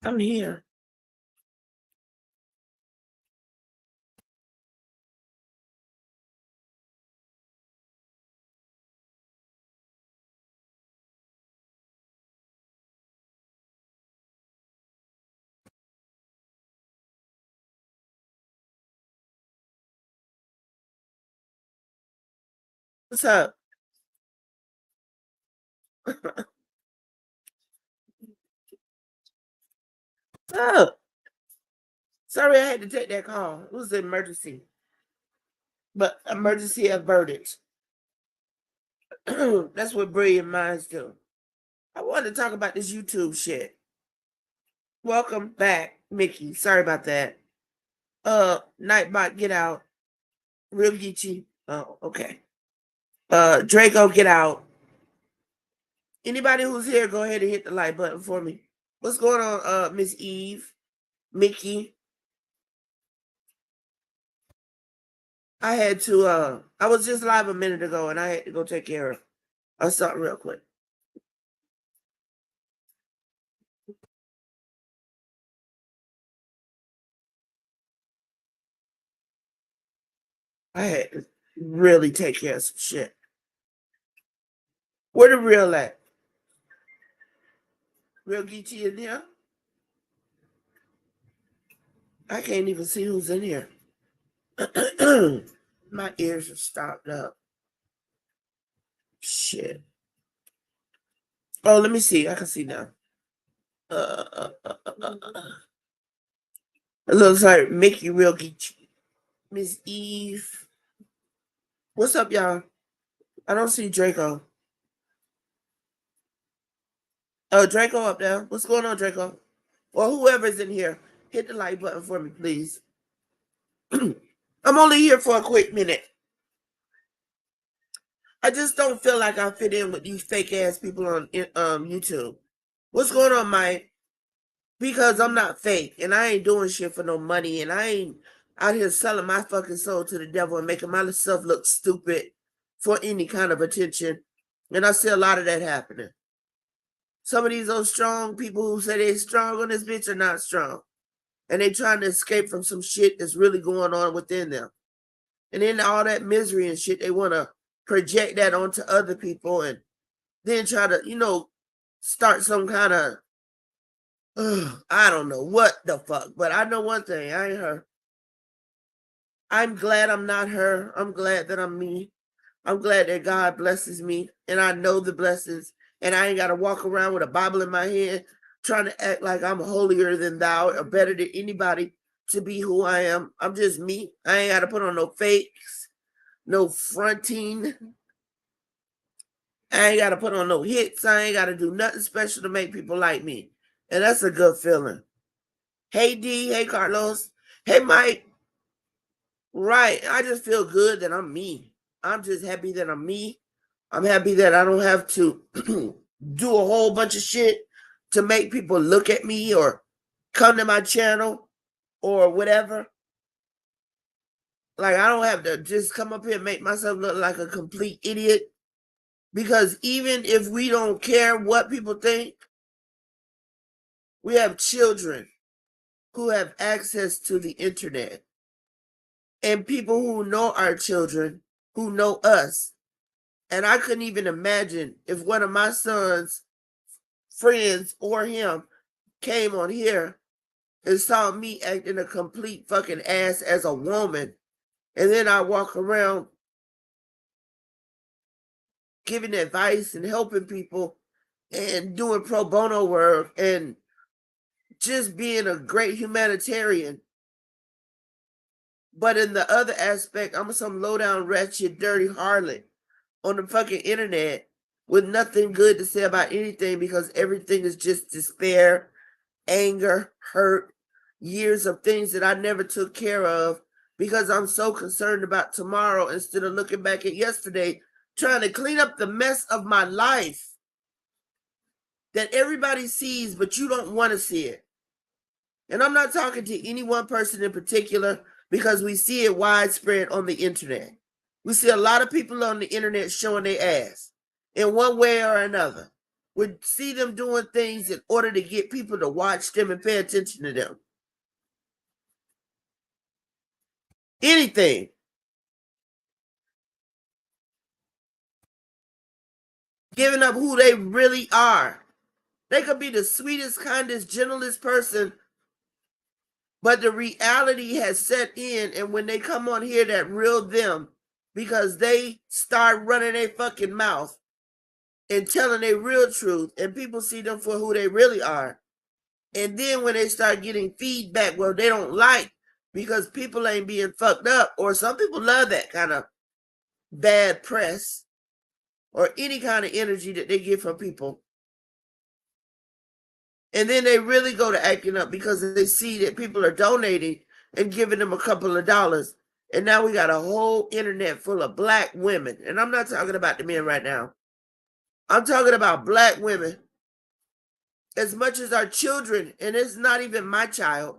I'm here. What's up? Oh, sorry I had to take that call. It was an emergency, but emergency averted. That's what brilliant minds do. I wanted to talk about this YouTube shit. Welcome back, Mickey. Sorry about that. Nightbot, get out. Real Geechee. Oh, okay. Draco, get out. Anybody who's here, go ahead and hit the like button for me. What's going on, Miss Eve? Mickey? I had to I was just live a minute ago and I had to go take care of something real quick. I had to really take care of some shit. Where the real at? Real Geechee in here? I can't even see who's in here. My ears are stopped up. Shit. Oh, let me see. I can see now. It looks like Mickey Real Geechee. Miss Eve. What's up, y'all? I don't see Draco. Oh, Draco up there. What's going on, Draco? Or whoever's in here, hit the like button for me, please. I'm only here for a quick minute. I just don't feel like I fit in with these fake ass people on YouTube. What's going on, Mike? Because I'm not fake and I ain't doing shit for no money and I ain't out here selling my fucking soul to the devil and making myself look stupid for any kind of attention. And I see a lot of that happening. Some of these old strong people who say they're strong on this bitch are not strong. And they trying to escape from some shit that's really going on within them. And then all that misery and shit, they want to project that onto other people and then try to, start some kind of, I don't know what the fuck. But I know one thing, I ain't her. I'm glad I'm not her. I'm glad that I'm me. I'm glad that God blesses me and I know the blessings and I ain't got to walk around with a Bible in my hand trying to act like I'm holier than thou or better than anybody to be who I am. I'm just me. I ain't got to put on no fakes, no fronting. I ain't got to put on no hits. I ain't got to do nothing special to make people like me. And that's a good feeling. Hey, D. Hey, Carlos. Hey, Mike. Right. I just feel good that I'm me. I'm just happy that I'm me. I'm happy that I don't have to do a whole bunch of shit to make people look at me or come to my channel or whatever. Like, I don't have to just come up here and make myself look like a complete idiot. Because even if we don't care what people think, we have children who have access to the internet. And people who know our children, who know us. And I couldn't even imagine if one of my son's friends or him came on here and saw me acting a complete fucking ass as a woman. And then I walk around giving advice and helping people and doing pro bono work and just being a great humanitarian. But in the other aspect, I'm some low down, wretched, dirty harlot on the fucking internet with nothing good to say about anything because everything is just despair, anger, hurt, years of things that I never took care of because I'm so concerned about tomorrow instead of looking back at yesterday, trying to clean up the mess of my life that everybody sees, but you don't want to see it. And I'm not talking to any one person in particular because we see it widespread on the internet. We see a lot of people on the internet showing their ass in one way or another. would see them doing things in order to get people to watch them and pay attention to them. Anything. Giving up who they really are. They could be the sweetest, kindest, gentlest person, but the reality has set in, and when they come on here, that real them, because they start running their fucking mouth and telling their real truth, and people see them for who they really are. And then when they start getting feedback where they don't like, because people ain't being fucked up, or some people love that kind of bad press or any kind of energy that they get from people. And then they really go to acting up because they see that people are donating and giving them a couple of dollars. And now we got a whole internet full of black women. And I'm not talking about the men right now. I'm talking about black women. As much as our children, and it's not even my child,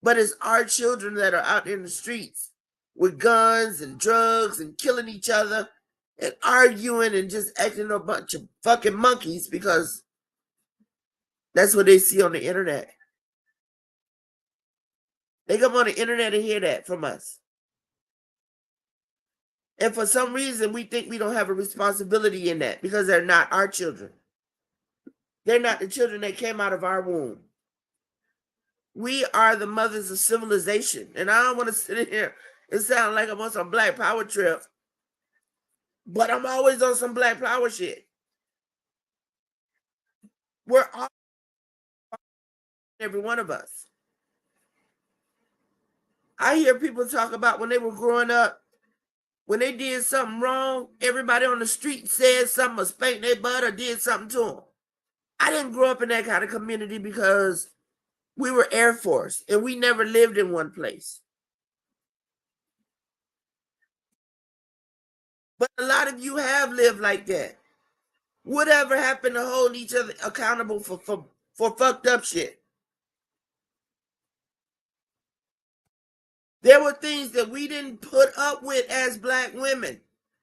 but it's our children that are out in the streets with guns and drugs and killing each other and arguing and just acting a bunch of fucking monkeys because that's what they see on the internet. They come on the internet and hear that from us. And for some reason, we think we don't have a responsibility in that because they're not our children. They're not the children that came out of our womb. We are the mothers of civilization. And I don't want to sit in here and sound like I'm on some black power trip, but I'm always on some black power shit. We're all, every one of us. I hear people talk about when they were growing up, when they did something wrong, everybody on the street said something or spanked their butt or did something to them. I didn't grow up in that kind of community because we were Air Force and we never lived in one place. But a lot of you have lived like that. Whatever happened to hold each other accountable for fucked up shit? There were things that we didn't put up with as black women.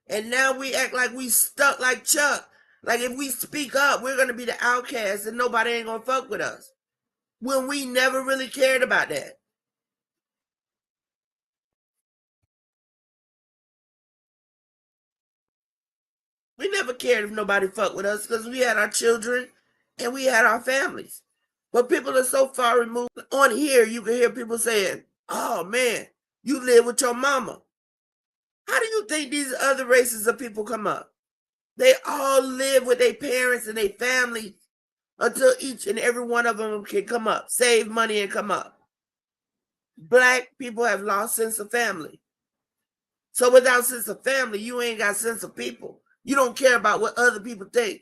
And now we act like we stuck like Chuck. Like if we speak up, we're going to be the outcast and nobody ain't going to fuck with us. When we never really cared about that. We never cared if nobody fucked with us because we had our children and we had our families. But people are so far removed. On here, you can hear people saying, oh man, you live with your mama. How do you think these other races of people come up? They all live with their parents and their family until each and every one of them can come up, save money and come up. Black people have lost sense of family. So without sense of family, you ain't got sense of people. You don't care about what other people think.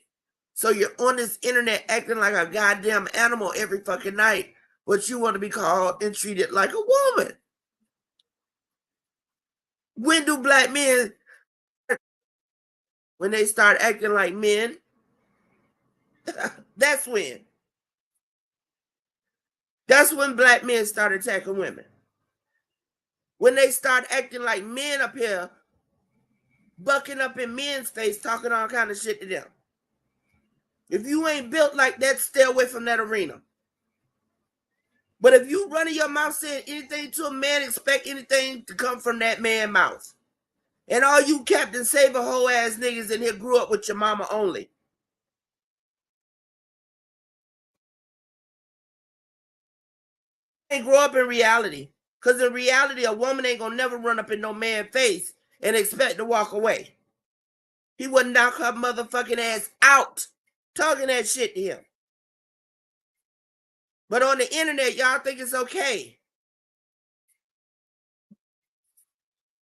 So you're on this internet acting like a goddamn animal every fucking night, but you want to be called and treated like a woman. When do black men, when they start acting like men? That's when. That's when black men start attacking women. When they start acting like men up here, bucking up in men's face, talking all kind of shit to them. If you ain't built like that, stay away from that arena. But if you running your mouth saying anything to a man, expect anything to come from that man's mouth. And all you Captain Save a whole ass niggas in here grew up with your mama only. They grow up in reality. Because in reality, a woman ain't gonna never run up in no man's face and expect to walk away. He would knock her motherfucking ass out talking that shit to him. But on the internet, y'all think it's okay.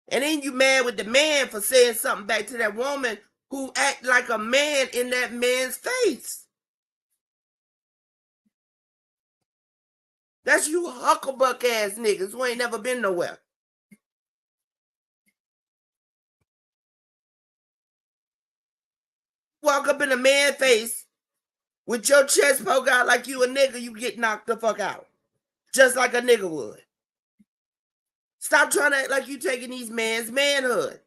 And then you mad with the man for saying something back to that woman who act like a man in that man's face. That's you hucklebuck ass niggas who ain't never been nowhere. Walk up in a man's face with your chest poke out like you a nigga, you get knocked the fuck out. Just like a nigga would. Stop trying to act like you taking these men's manhood.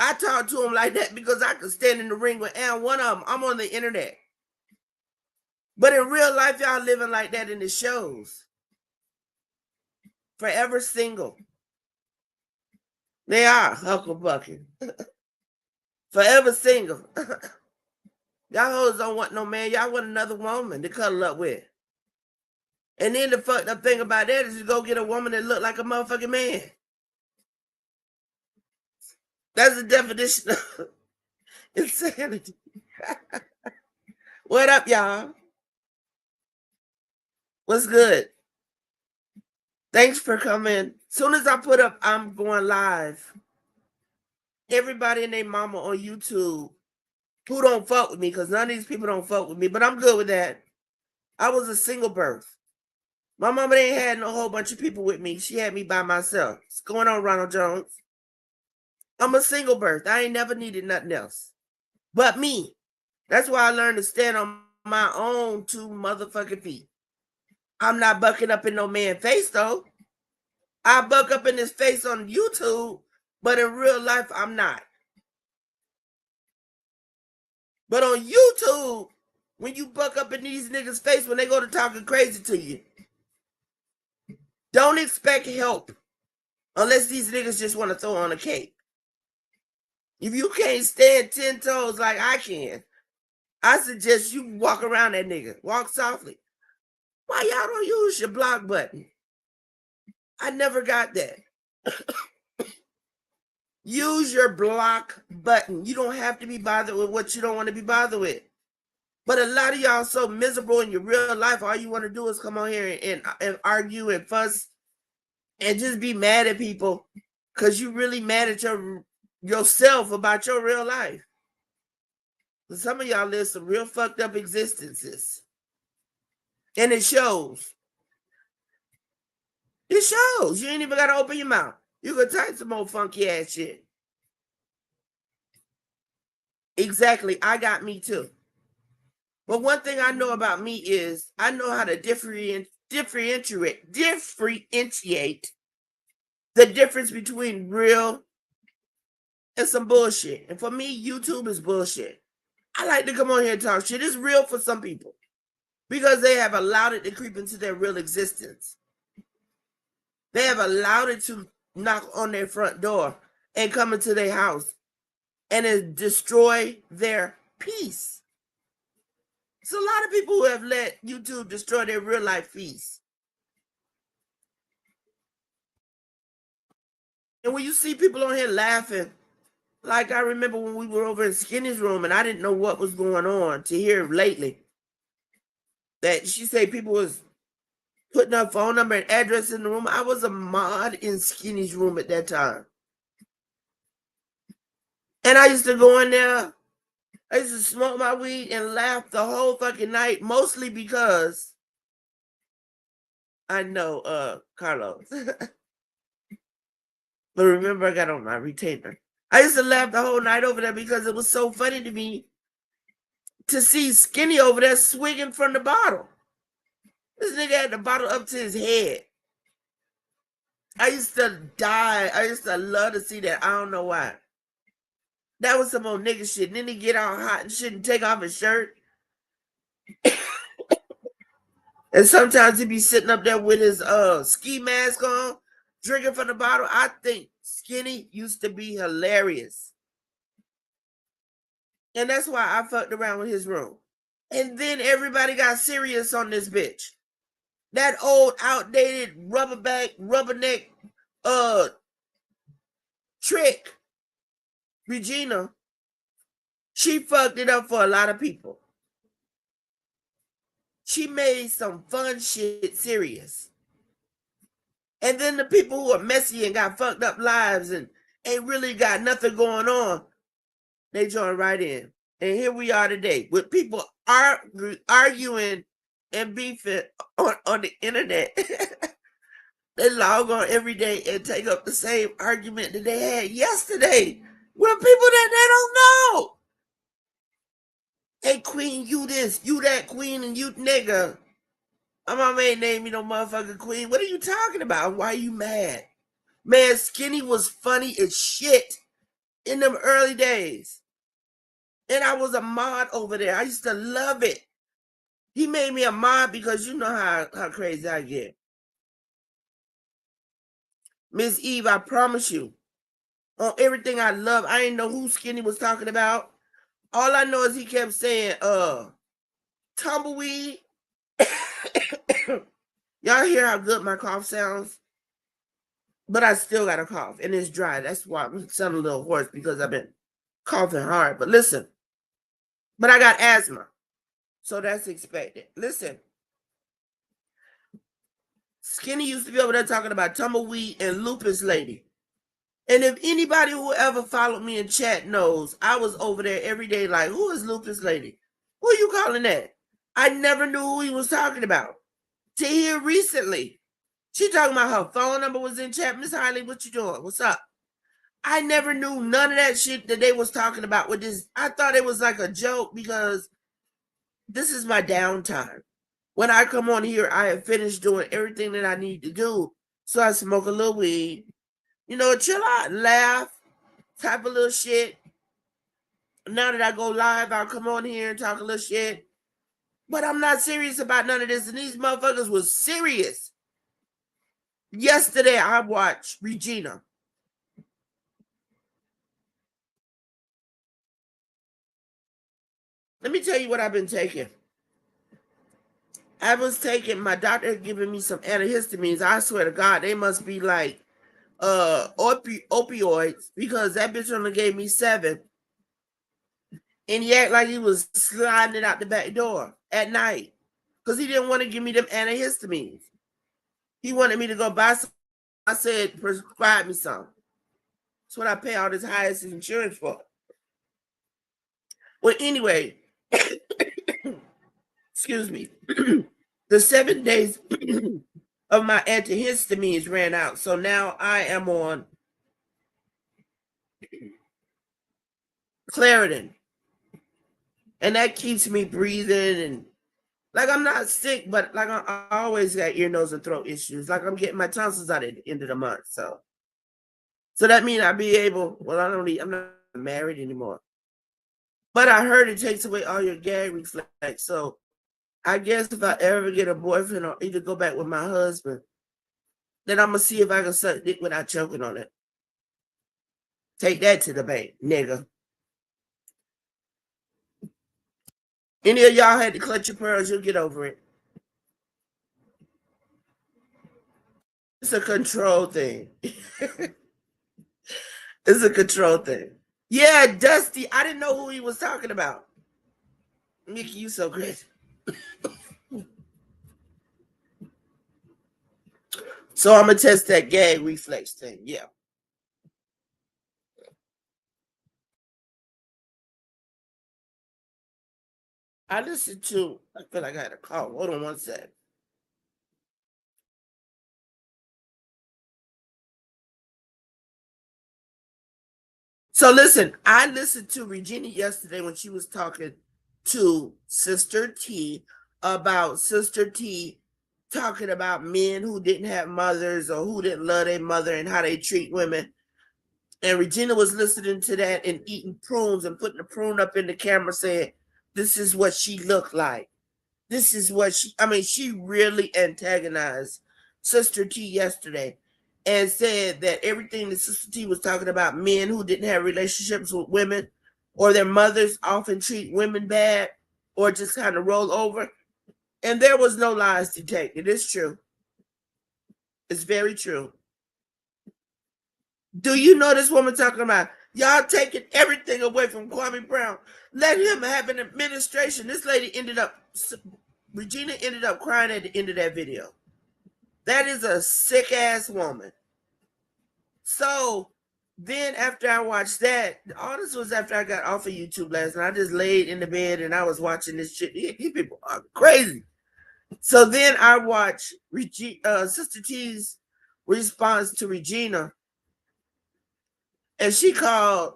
I talk to them like that because I could stand in the ring with one of them. I'm on the internet. But in real life, y'all living like that in the shows. Forever single. They are hucklebucking. Forever single. Y'all hoes don't want no man. Y'all want another woman to cuddle up with. And then the fucked up thing about that is you go get a woman that look like a motherfucking man. That's the definition of insanity. What up, y'all? What's good? Thanks for coming. Soon as I put up, I'm going live. Everybody and their mama on YouTube who don't fuck with me, because none of these people don't fuck with me, but I'm good with that. I was a single birth. My mama ain't had no whole bunch of people with me. She had me by myself. What's going on, Ronald Jones? I'm a single birth. I ain't never needed nothing else but me. That's why I learned to stand on my own two motherfucking feet. I'm not bucking up in no man's face, though. I buck up in his face on YouTube, but in real life, I'm not. But on YouTube, when you buck up in these niggas' face when they go to talking crazy to you, don't expect help unless these niggas just want to throw on a cape. If you can't stand 10 toes like I can, I suggest you walk around that nigga. Walk softly. Why y'all don't use your block button? I never got that. Use your block button. You don't have to be bothered with what you don't want to be bothered with. But a lot of y'all so miserable in your real life, all you want to do is come on here and argue and fuss and just be mad at people because you really mad at yourself about your real life. But some of y'all live some real fucked up existences. And it shows. It shows. You ain't even got to open your mouth. You can type some old funky ass shit. Exactly. I got me too. But one thing I know about me is I know how to differentiate the difference between real and some bullshit. And for me, YouTube is bullshit. I like to come on here and talk shit. It's real for some people because they have allowed it to creep into their real existence. They have allowed it to knock on their front door and come into their house and it destroy their peace. It's a lot of people who have let YouTube destroy their real life peace. And when you see people on here laughing, like I remember when we were over in Skinny's room and I didn't know what was going on to hear lately, that she said people was putting her phone number and address in the room. I was a mod in Skinny's room at that time. And I used to go in there. I used to smoke my weed and laugh the whole fucking night, mostly because I know Carlos. But remember, I got on my retainer. I used to laugh the whole night over there because it was so funny to me to see Skinny over there swinging from the bottle. This nigga had the bottle up to his head. I used to die. I used to love to see that. I don't know why. That was some old nigga shit. And then he get all hot and shit and take off his shirt. And sometimes he be sitting up there with his ski mask on, drinking from the bottle. I think Skinny used to be hilarious. And that's why I fucked around with his room. And then everybody got serious on this bitch. That old, outdated rubberneck trick, Regina, she fucked it up for a lot of people. She made some fun shit serious. And then the people who are messy and got fucked up lives and ain't really got nothing going on, they join right in. And here we are today with people arguing and beefing on the internet. They log on every day and take up the same argument that they had yesterday with people that they don't know. Hey, queen, you this, you that, queen, and you nigga. My mama ain't named me no motherfucking queen. What are you talking about? Why are you mad? Man, Skinny was funny as shit. in them early days. And I was a mod over there. I used to love it. He made me a mod because you know how crazy I get. Miss Eve, I promise you, on everything I love, I didn't know who Skinny was talking about. All I know is he kept saying, tumbleweed. Y'all hear how good my cough sounds? But I still got a cough and it's dry. That's why I'm sounding a little hoarse because I've been coughing hard. But listen, but I got asthma. So that's expected. Listen, Skinny used to be over there talking about tumbleweed and lupus lady. And if anybody who ever followed me in chat knows, I was over there every day like, who is lupus lady? Who are you calling that? I never knew who he was talking about. To hear recently, she talking about her phone number was in chat. Miss Harley, what you doing? What's up? I never knew none of that shit that they was talking about with this. I thought it was like a joke because this is my downtime. When I come on here, I have finished doing everything that I need to do. So I smoke a little weed, you know, chill out, laugh, type a little shit. Now that I go live, I'll come on here and talk a little shit. But I'm not serious about none of this. And these motherfuckers was serious. Yesterday, I watched Regina. Let me tell you what I've been taking. I was taking, my doctor giving me some antihistamines. I swear to God, they must be like opioids because that bitch only gave me 7. And he acted like he was sliding it out the back door at night because he didn't want to give me them antihistamines. He wanted me to go buy some. I said, prescribe me some. That's what I pay all this highest insurance for. Well, anyway, excuse me. The 7 days of my antihistamines ran out. So now I am on Claritin. And that keeps me breathing and like I'm not sick, but like I always got ear, nose, and throat issues. Like I'm getting my tonsils out at the end of the month. So that means I'll be able, well, I'm not married anymore. But I heard it takes away all your gag reflex. So I guess if I ever get a boyfriend or either go back with my husband, then I'm gonna see if I can suck dick without choking on it. Take that to the bank, nigga. Any of y'all had to clutch your pearls, you'll get over it. It's a control thing. It's a control thing. Yeah, Dusty. I didn't know who he was talking about. Mickey, you so great. So I'm gonna test that gag reflex thing. Yeah. I listened to, I feel like I had a call. Hold on one sec. So listen, I listened to Regina yesterday when she was talking to Sister T about Sister T talking about men who didn't have mothers or who didn't love their mother and how they treat women. And Regina was listening to that and eating prunes and putting the prune up in the camera saying, this is what she looked like. This is what she really antagonized Sister T yesterday and said that everything that Sister T was talking about, men who didn't have relationships with women or their mothers often treat women bad or just kind of roll over. And there was no lies detected. It's true. It's very true. Do you know this woman talking about y'all taking everything away from Kwame Brown? Let him have an administration. This lady Regina ended up crying at the end of that video. That is a sick ass woman. So then after I watched that, all this was after I got off of YouTube last night. I just laid in the bed and I was watching this shit. These people are crazy. So then I watched Sister T's response to Regina. And she called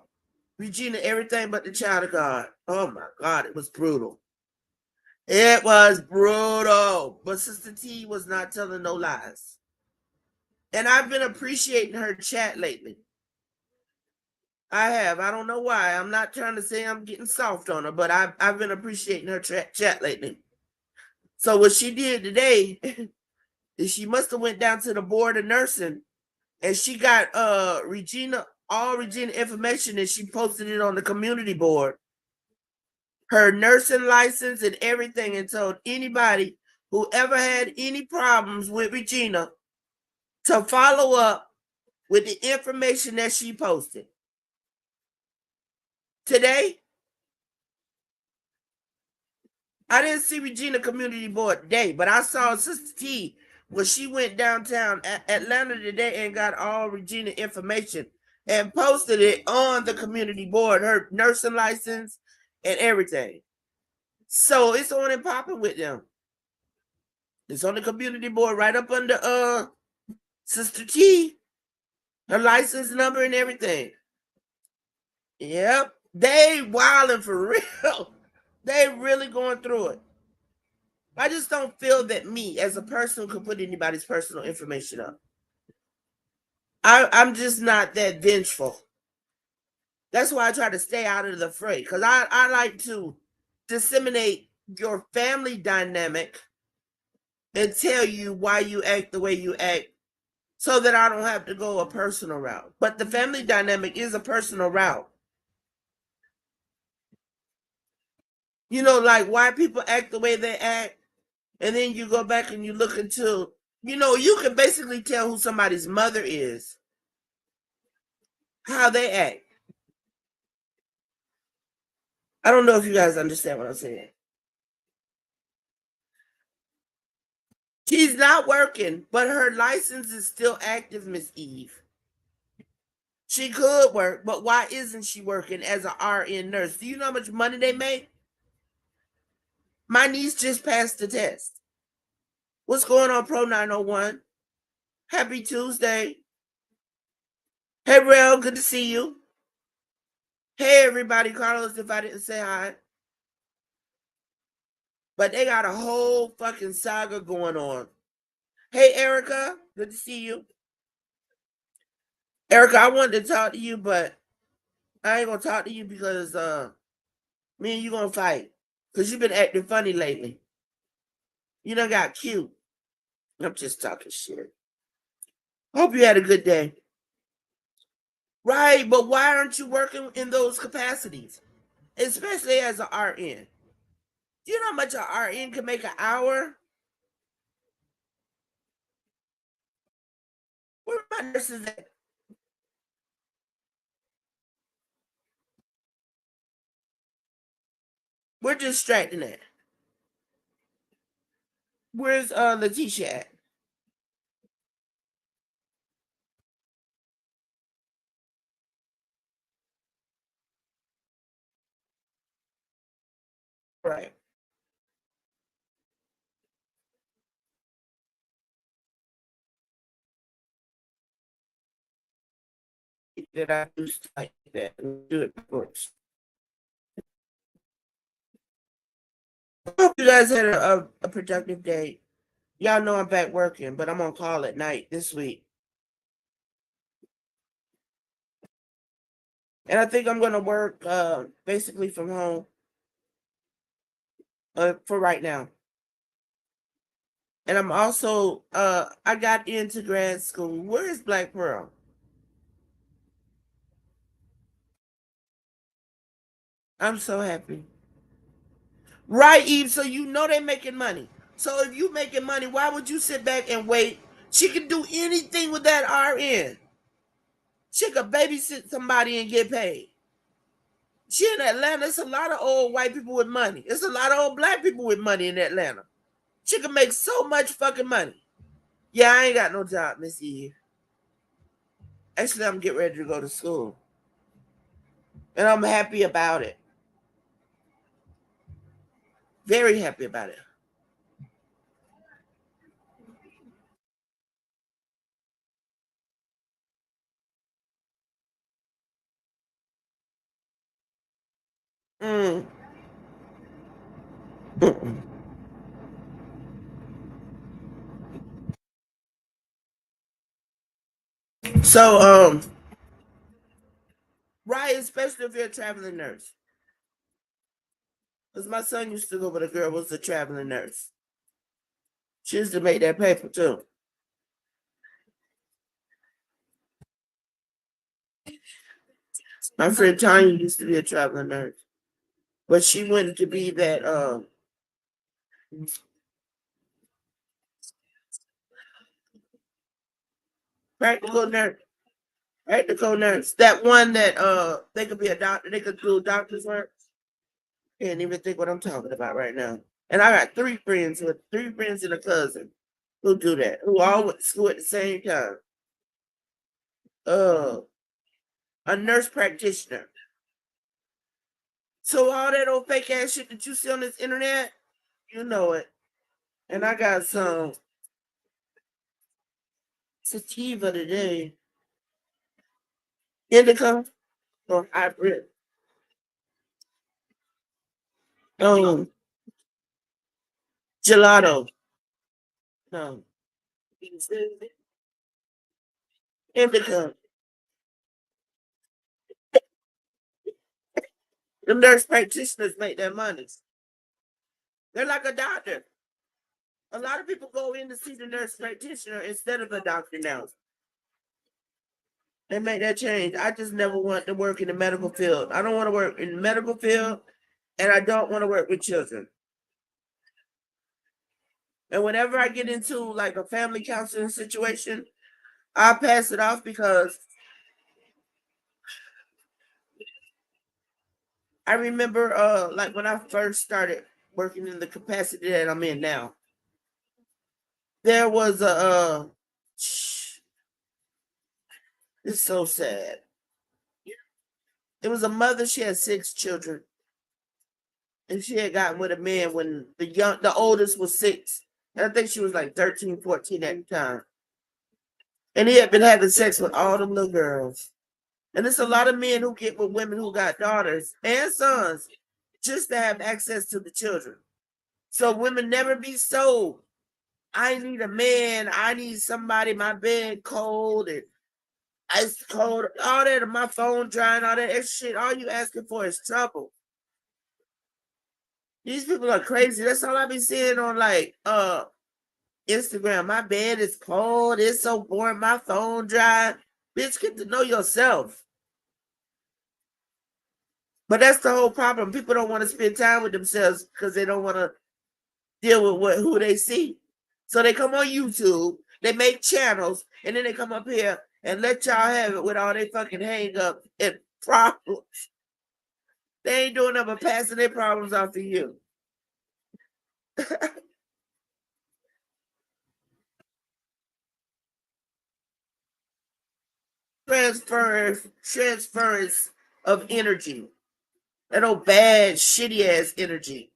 Regina everything but the child of God. Oh my God, it was brutal. It was brutal. But Sister T was not telling no lies. And I've been appreciating her chat lately. I have. I don't know why. I'm not trying to say I'm getting soft on her, but I've been appreciating her chat lately. So what she did today is she must have went down to the board of nursing and she got Regina information and she posted it on the community board. Her nursing license and everything, and told anybody who ever had any problems with Regina to follow up with the information that she posted. Today, I didn't see Regina Community Board today, but I saw Sister T when she went downtown Atlanta today and got all Regina information and posted it on the community board, her nursing license and everything. So it's on and popping with them. It's on the community board right up under Sister T, her license number and everything. Yep. They wilding for real. They really going through it. I just don't feel that me as a person could put anybody's personal information up. I'm just not that vengeful. That's why I try to stay out of the fray. Because I like to disseminate your family dynamic and tell you why you act the way you act so that I don't have to go a personal route. But the family dynamic is a personal route. You know, like why people act the way they act, and then you go back and you look into, you can basically tell who somebody's mother is, how they act. I don't know if you guys understand what I'm saying. She's not working, but her license is still active, Miss Eve. She could work, but why isn't she working as an RN nurse? Do you know how much money they make? My niece just passed the test. What's going on, Pro 901? Happy Tuesday. Hey, Rel, good to see you. Hey, everybody. Carlos, if I didn't say hi. But they got a whole fucking saga going on. Hey, Erica, good to see you. Erica, I wanted to talk to you, but I ain't gonna talk to you because me and you gonna fight. Because you've been acting funny lately. You done got cute. I'm just talking shit. Hope you had a good day. Right, but why aren't you working in those capacities? Especially as an RN. Do you know how much an RN can make an hour? Where are my nurses at? We're distracting that. Where's Letitia at? Right. That I do stuff like that and do it first. I hope you guys had a productive day. Y'all know I'm back working, but I'm on call at night this week. And I think I'm gonna work basically from home for right now. And I'm also I got into grad school. Where is Black Pearl? I'm so happy. Right, Eve. So you know they're making money. So if you making money, why would you sit back and wait? She can do anything with that RN. She could babysit somebody and get paid. She in Atlanta. It's a lot of old white people with money. It's a lot of old black people with money in Atlanta. She can make so much fucking money. Yeah, I ain't got no job, Miss Eve. Actually, I'm getting ready to go to school. And I'm happy about it. Very happy about it. Mm. Mm-mm. So Right, especially if you're a traveling nurse. Because my son used to go with a girl who was a traveling nurse. She used to make that paper too. My friend Tanya used to be a traveling nurse. But she wanted to be that practical nurse. Practical nurse. That one that they could be a doctor, they could do doctor's work. Can't even think what I'm talking about right now. And I got three friends and a cousin who do that, who all went to school at the same time. Uh a nurse practitioner. So all that old fake ass shit that you see on this internet, you know it. And I got some sativa today. Indica or hybrid. Um gelato. No. Indica. The nurse practitioners make their money. They're like a doctor. A lot of people go in to see the nurse practitioner instead of a doctor now. They make that change. I just never want to work in the medical field. I don't want to work in the medical field, and I don't want to work with children. And whenever I get into like a family counseling situation, I pass it off because I remember like when I first started working in the capacity that I'm in now, there was a it's so sad. It was a mother, she had 6 children. And she had gotten with a man when the oldest was 6. And I think she was like 13, 14 at the time. And he had been having sex with all them little girls. And it's a lot of men who get with women who got daughters and sons just to have access to the children. So women never be sold. I need a man. I need somebody. My bed cold and ice cold. All that. My phone drying. All that extra shit. All you asking for is trouble. These people are crazy. That's all I be seeing on like Instagram. My bed is cold. It's so boring. My phone dry. Bitch, get to know yourself. But that's the whole problem. People don't want to spend time with themselves because they don't want to deal with who they see. So they come on YouTube, they make channels, and then they come up here and let y'all have it with all they fucking hang up and problems. They ain't doing nothing but passing their problems off to you. Transference of energy. That old bad, shitty ass energy.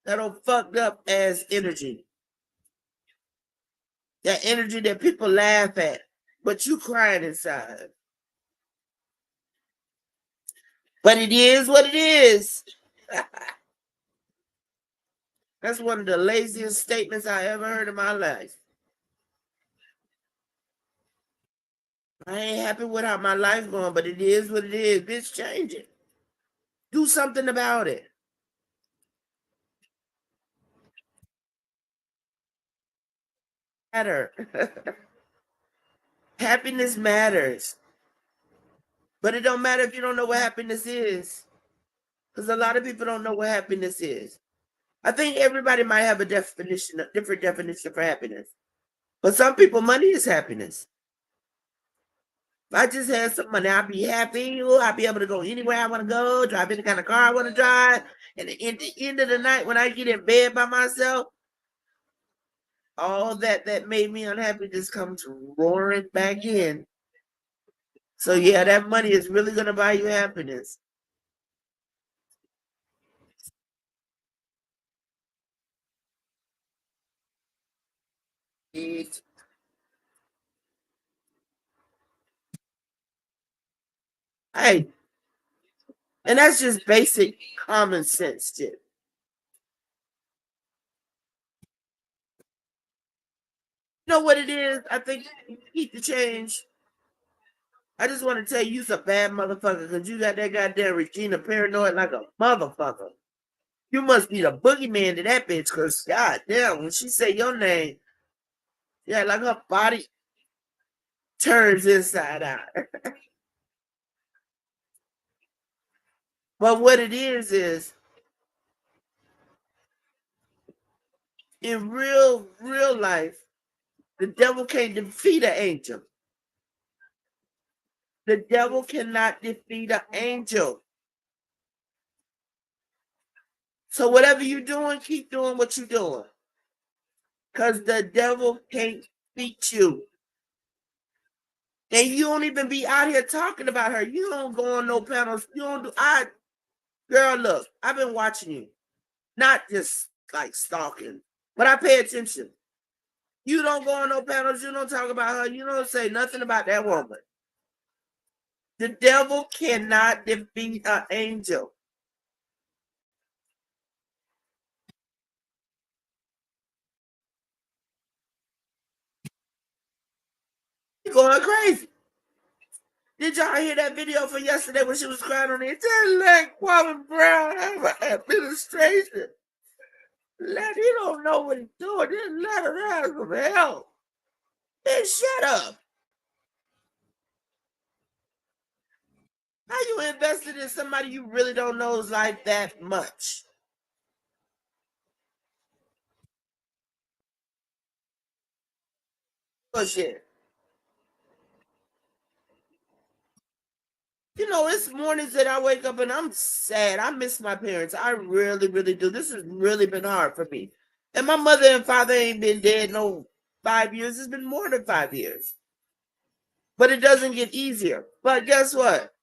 That old fucked up ass energy. That energy that people laugh at, but you crying inside. But it is what it is. That's one of the laziest statements I ever heard in my life. I ain't happy with how my life going, but it is what it is. Bitch, change it. Do something about it. Matter. Happiness matters. But it don't matter if you don't know what happiness is. Because a lot of people don't know what happiness is. I think everybody might have a different definition for happiness. But some people, money is happiness. If I just had some money, I'd be happy. Ooh, I'd be able to go anywhere I want to go, drive any kind of car I want to drive. And at the end of the night, when I get in bed by myself, all that made me unhappy just comes roaring back in. So yeah, that money is really gonna buy you happiness. It, hey, and that's just basic common sense shit. You know what it is? I think you need to change. I just want to tell you, you's a bad motherfucker because you got that goddamn Regina paranoid like a motherfucker. You must be the boogeyman to that bitch because, goddamn, when she say your name, yeah, like her body turns inside out. But what it is in real life, the devil can't defeat an angel. The devil cannot defeat an angel. So whatever you're doing, keep doing what you're doing. Because the devil can't beat you. And you don't even be out here talking about her. You don't go on no panels. You don't do girl, look, I've been watching you. Not just like stalking, but I pay attention. You don't go on no panels, you don't talk about her, you don't say nothing about that woman. The devil cannot defeat an angel. You're going crazy. Did y'all hear that video from yesterday when she was crying on it? Just let Kwame Brown have an administration. He don't know what he's doing. Just let her have some help. Then shut up. How you invested in somebody you really don't know's like that much? Bullshit. You know, it's mornings that I wake up and I'm sad. I miss my parents. I really, really do. This has really been hard for me. And my mother and father ain't been dead no 5 years. It's been more than 5 years. But it doesn't get easier. But guess what?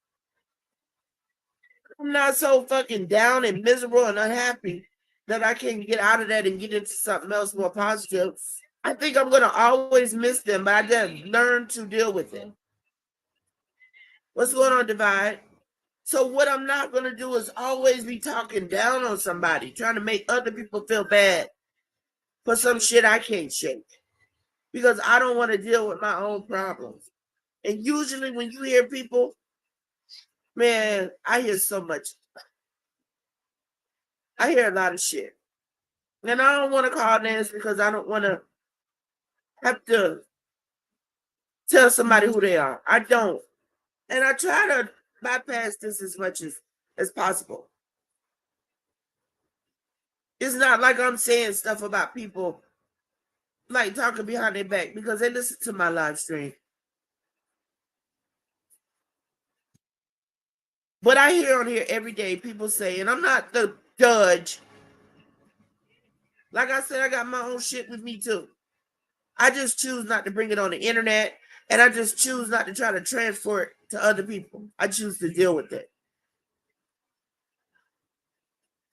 I'm not so fucking down and miserable and unhappy that I can't get out of that and get into something else more positive. I think I'm gonna always miss them, but I just learn to deal with it. What's going on, Divide? So what I'm not gonna do is always be talking down on somebody, trying to make other people feel bad for some shit I can't shake. Because I don't want to deal with my own problems. And usually when you hear people, man, I hear so much. I hear a lot of shit. And I don't want to call names because I don't want to have to tell somebody who they are. I don't. And I try to bypass this as much as possible. It's not like I'm saying stuff about people like talking behind their back because they listen to my live stream. But I hear on here every day people say, and I'm not the judge. Like I said, I got my own shit with me too. I just choose not to bring it on the internet, and I just choose not to try to transfer it to other people. I choose to deal with it.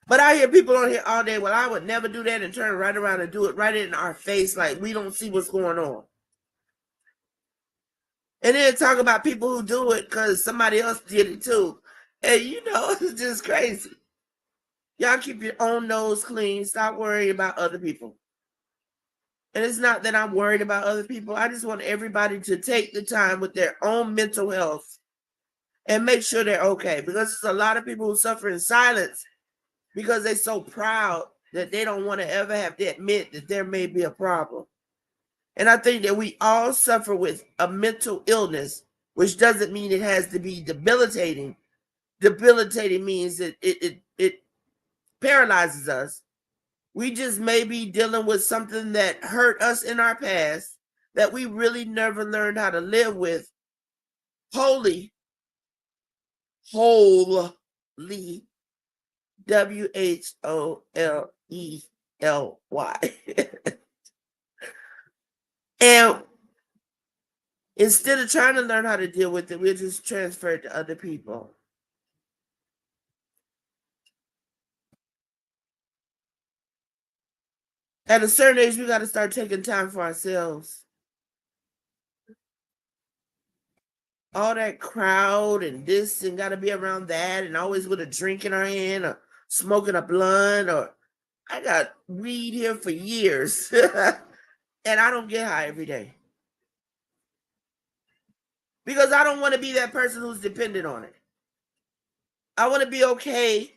But I hear people on here all day, well, I would never do that and turn right around and do it right in our face like we don't see what's going on. And then talk about people who do it because somebody else did it too. And you know, it's just crazy. Y'all keep your own nose clean. Stop worrying about other people. And it's not that I'm worried about other people. I just want everybody to take the time with their own mental health and make sure they're okay. Because there's a lot of people who suffer in silence because they're so proud that they don't want to ever have to admit that there may be a problem. And I think that we all suffer with a mental illness, which doesn't mean it has to be debilitating. Debilitating means that it paralyzes us. We just may be dealing with something that hurt us in our past that we really never learned how to live with wholly, WHOLELY. And instead of trying to learn how to deal with it, we just transfer it to other people. At a certain age, we got to start taking time for ourselves. All that crowd and this and got to be around that and always with a drink in our hand or smoking a blunt or I got weed here for years and I don't get high every day. because I don't want to be that person who's dependent on it. I want to be okay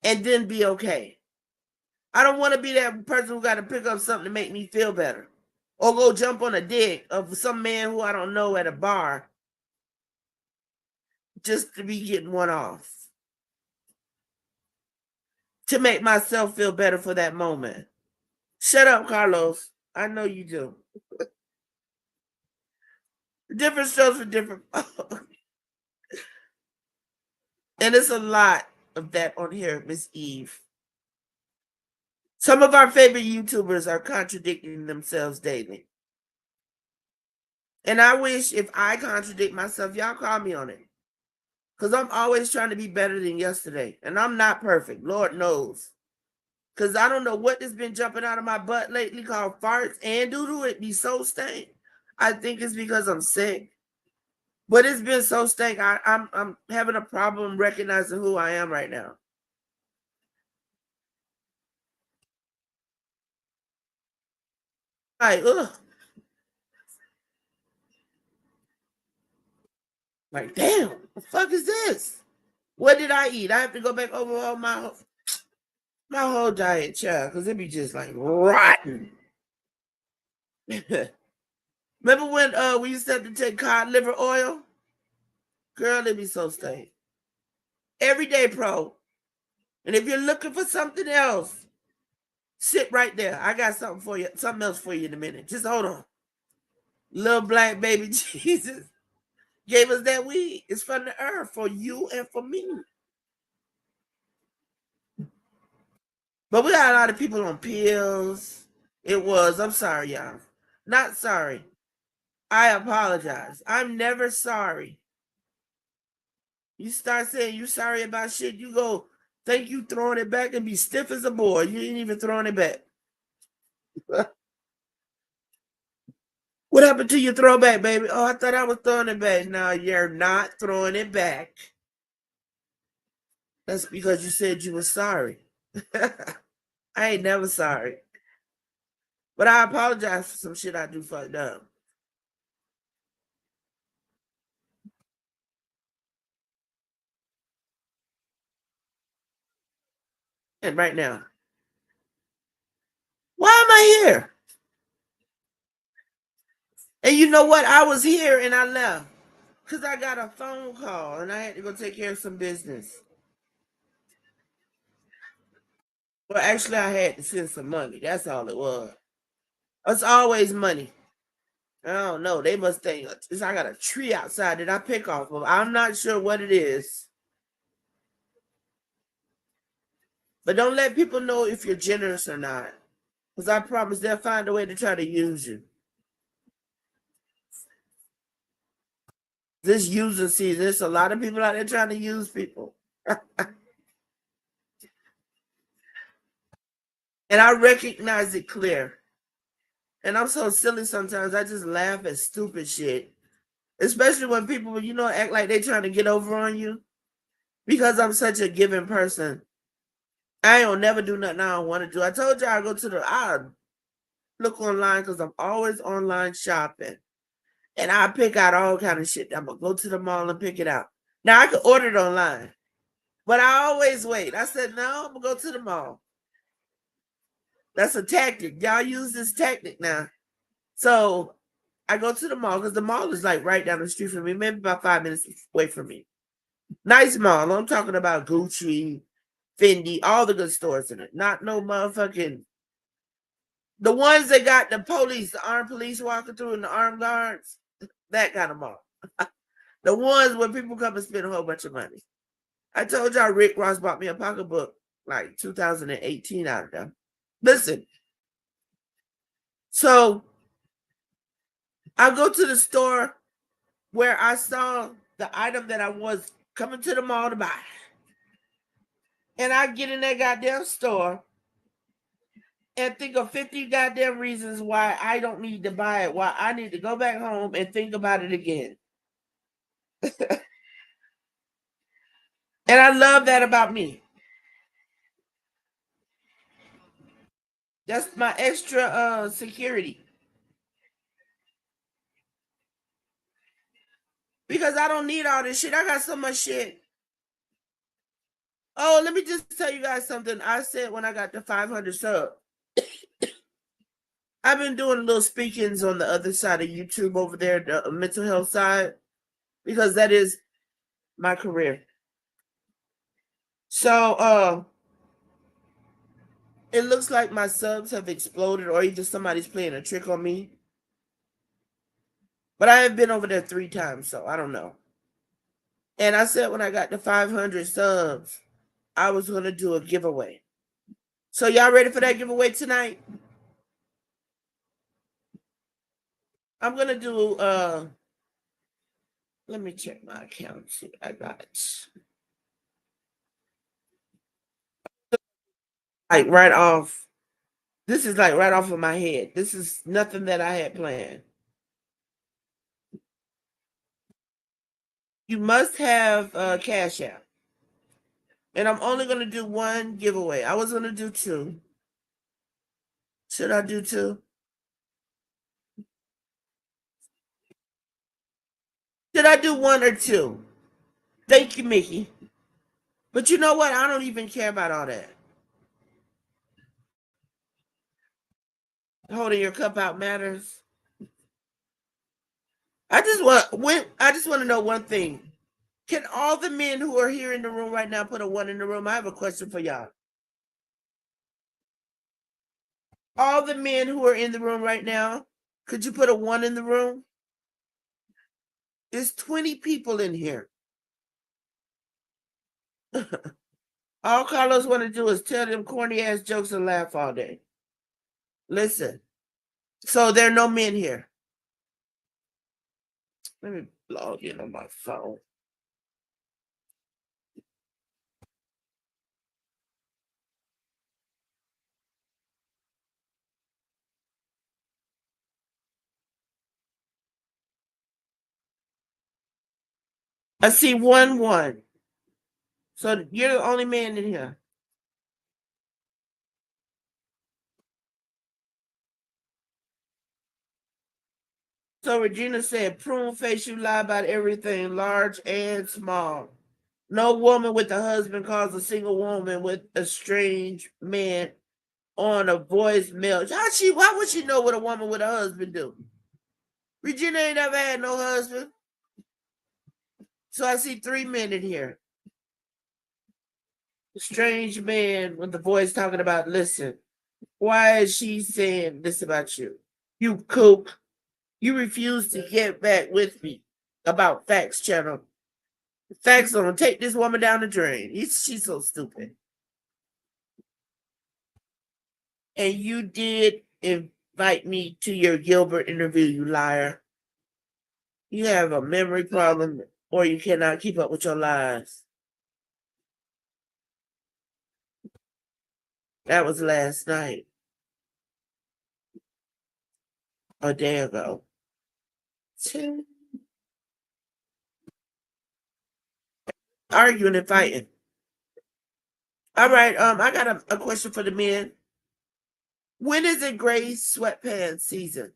and then be okay. I don't want to be that person who got to pick up something to make me feel better or go jump on a dick of some man who I don't know at a bar just to be getting one off to make myself feel better for that moment. Shut up, Carlos. I know you do. Different shows for different. And it's a lot of that on here, Miss Eve. Some of our favorite YouTubers are contradicting themselves daily. And I wish if I contradict myself, y'all call me on it. Because I'm always trying to be better than yesterday. And I'm not perfect. Lord knows. Because I don't know what has been jumping out of my butt lately called farts and doo-doo. It be so stank. I think it's because I'm sick. But it's been so stank. I'm having a problem recognizing who I am right now. Like, ugh. Like, damn, what the fuck is this? What did I eat? I have to go back over all my whole diet, child, because it be just like rotten. Remember when we used to have to take cod liver oil? Girl, it be so stank. Every day, pro. And if you're looking for something else, sit right there. I got something for you, something else for you in a minute. Just hold on. Little black baby Jesus gave us that weed. It's from the earth for you and for me. But we got a lot of people on pills. I'm sorry, y'all. Not sorry. I apologize. I'm never sorry. You start saying you sorry about shit, you go think you throwing it back and be stiff as a board. You ain't even throwing it back. What happened to your throwback, baby? Oh, I thought I was throwing it back. No, you're not throwing it back. That's because you said you were sorry. I ain't never sorry. But I apologize for some shit I do fucked up. And right now, why am I here? And you know what? I was here and I left because I got a phone call and I had to go take care of some business. Well, actually, I had to send some money. That's all it was. It's always money. I don't know. They must think I got a tree outside that I pick off of. I'm not sure what it is. But don't let people know if you're generous or not. Because I promise they'll find a way to try to use you. This user season, there's a lot of people out there trying to use people. And I recognize it clear. And I'm so silly sometimes. I just laugh at stupid shit. Especially when people, act like they trying to get over on you. Because I'm such a giving person. I don't never do nothing I don't want to do. I told you I look online because I'm always online shopping. And I pick out all kind of shit. I'm gonna go to the mall and pick it out. Now I can order it online. But I always wait. I said, no, I'm gonna go to the mall. That's a tactic. Y'all use this tactic now. So I go to the mall because the mall is like right down the street from me, maybe about 5 minutes away from me. Nice mall. I'm talking about Gucci, Fendi, all the good stores in it. Not no motherfucking the ones that got the police, the armed police walking through and the armed guards. That kind of mall. The ones where people come and spend a whole bunch of money. I told y'all Rick Ross bought me a pocketbook like 2018 out of them. Listen, so I go to the store where I saw the item that I was coming to the mall to buy. And I get in that goddamn store and think of 50 goddamn reasons why I don't need to buy it, why I need to go back home and think about it again. And I love that about me. That's my extra security. because I don't need all this shit. I got so much shit. Oh, let me just tell you guys something. I said when I got the 500 sub, I've been doing little speakings on the other side of YouTube over there, the mental health side, because that is my career. So, it looks like my subs have exploded, or either somebody's playing a trick on me. But I have been over there 3 times, so I don't know. And I said when I got the 500 subs, I was gonna do a giveaway. So y'all ready for that giveaway tonight? I'm gonna do let me check my account, see what I got. Like right off. This is like right off of my head. This is nothing that I had planned. You must have Cash App. And I'm only gonna do one giveaway. I was gonna do 2. Should I do 2? Should I do 1 or 2? Thank you, Mickey. But you know what? I don't even care about all that. Holding your cup out matters. I just want to know one thing. Can all the men who are here in the room right now put a 1 in the room? I have a question for y'all. All the men who are in the room right now, could you put a 1 in the room? There's 20 people in here. All Carlos want to do is tell them corny ass jokes and laugh all day. Listen. So there are no men here. Let me log in on my phone. I see 1. So you're the only man in here. So Regina said, prune face, you lie about everything, large and small. No woman with a husband calls a single woman with a strange man on a voicemail. Why would she know what a woman with a husband do? Regina ain't never had no husband. So I see 3 men in here. A strange man with the voice talking about, listen, why is she saying this about you? You kook. You refuse to get back with me about Facts Channel. Facts gonna take this woman down the drain. She's so stupid. And you did invite me to your Gilbert interview, you liar. You have a memory problem or you cannot keep up with your lies. That was last night. A day ago. Arguing and fighting. All right, I got a question for the men. When is it gray sweatpants season?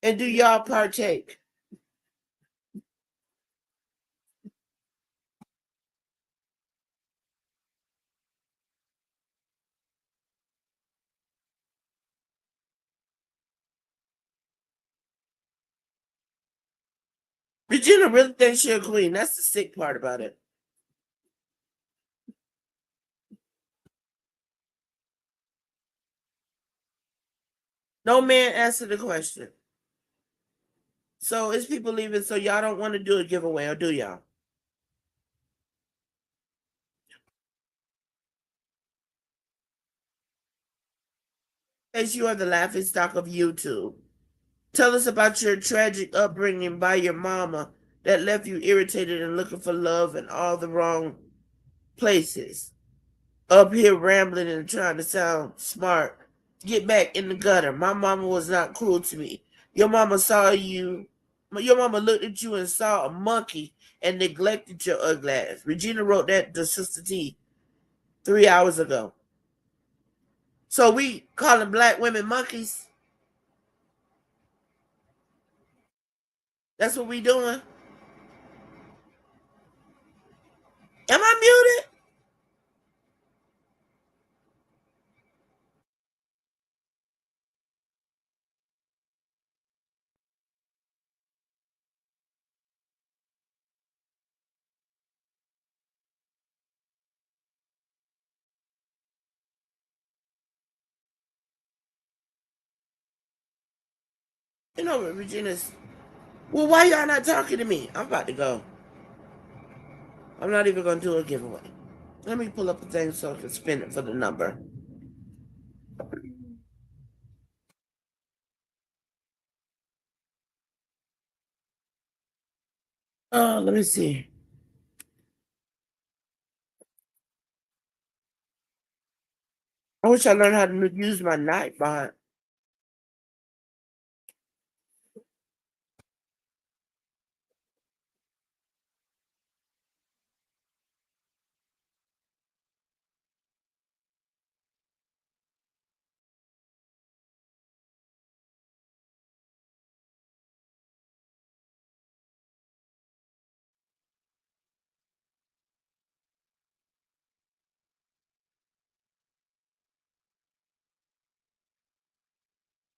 And do y'all partake? Regina really thinks she's a queen. That's the sick part about it. No man answered the question. So it's people leaving, so y'all don't want to do a giveaway, or do y'all? As you are the laughing stock of YouTube. Tell us about your tragic upbringing by your mama that left you irritated and looking for love in all the wrong places. Up here rambling and trying to sound smart. Get back in the gutter. My mama was not cruel to me. Your mama saw you. Your mama looked at you and saw a monkey and neglected your ugly ass. Regina wrote that to Sister T 3 hours ago. So we calling black women monkeys? That's what we doing. Am I muted? You know what, Regina's. Well, why y'all not talking to me? I'm about to go. I'm not even gonna do a giveaway. Let me pull up a thing so I can spin it for the number. Let me see. I wish I learned how to use my Nightbot.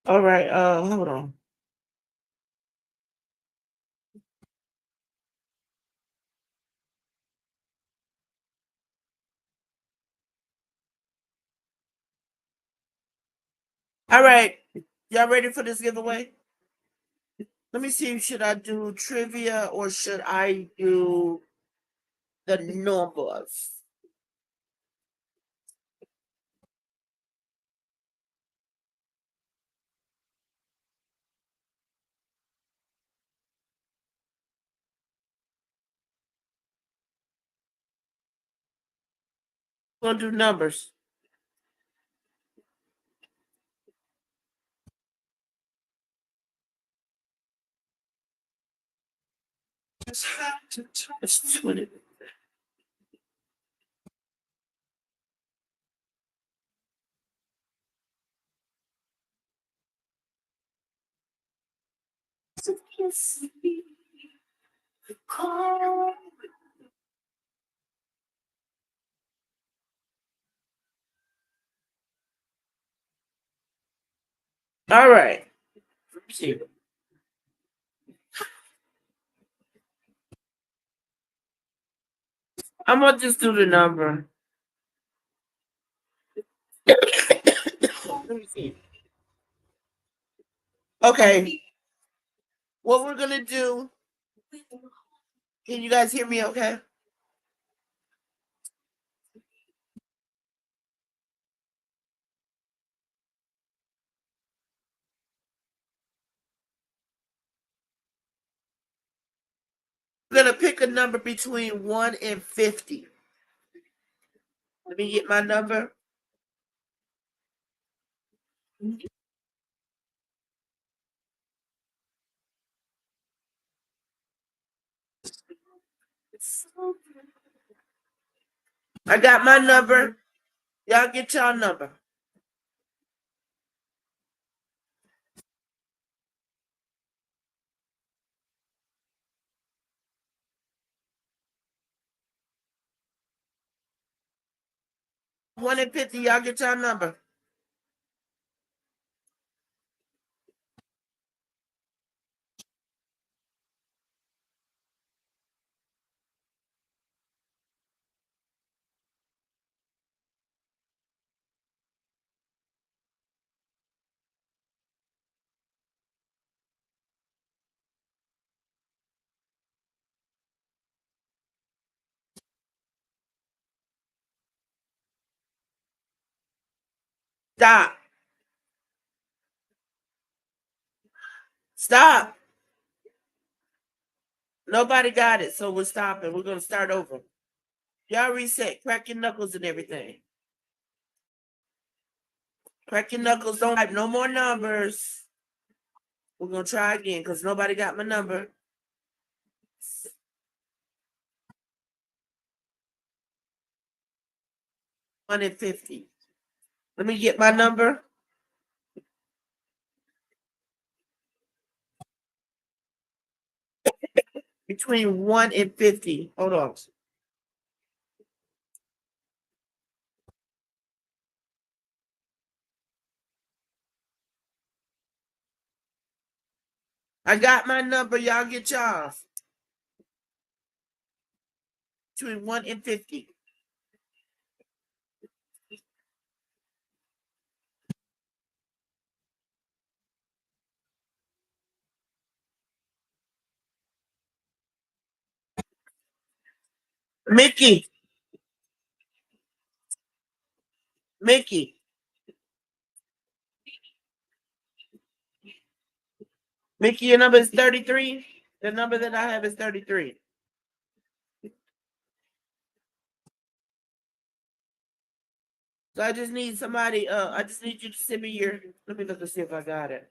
All right, hold on. All right, y'all ready for this giveaway? Let me see. Should I do trivia or should I do the numbers? Gonna do numbers. It's 20. All right. See. I'm gonna just do the number. Let me see. Okay. What we're gonna do? Can you guys hear me? Okay. We're gonna pick a number between 1 and 50. Let me get my number. I got my number. Y'all get y'all number. One and 50. Y'all get y'all number. Stop. Stop. Nobody got it, so we're stopping. We're gonna start over. Y'all reset. Crack your knuckles and everything. Crack your knuckles. Don't type no more numbers. We're gonna try again because nobody got my number. 150. Let me get my number. between 1 and 50. Hold on. I got my number. Y'all get y'all's. Between 1 and 50. Mickey. Mickey. Mickey, your number is 33. The number that I have is 33. So I just need somebody, I just need you to send me your, let me look and see if I got it.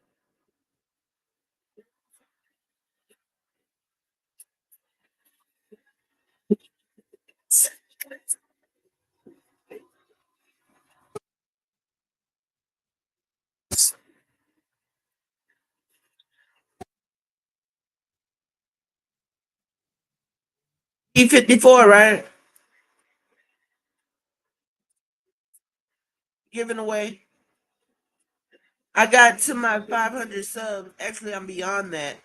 E54, right? Giving away. I got to my 500 subs. Actually, I'm beyond that.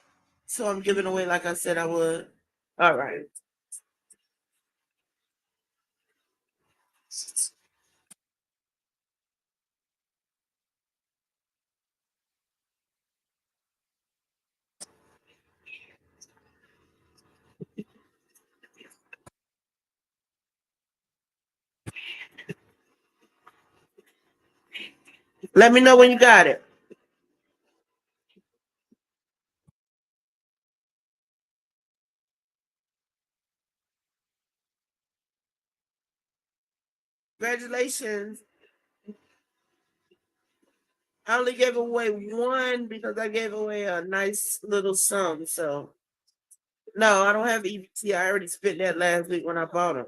So I'm giving away like I said I would. All right. Let me know when you got it. Congratulations. I only gave away one because I gave away a nice little sum. So no, I don't have EBT. I already spent that last week when I bought them.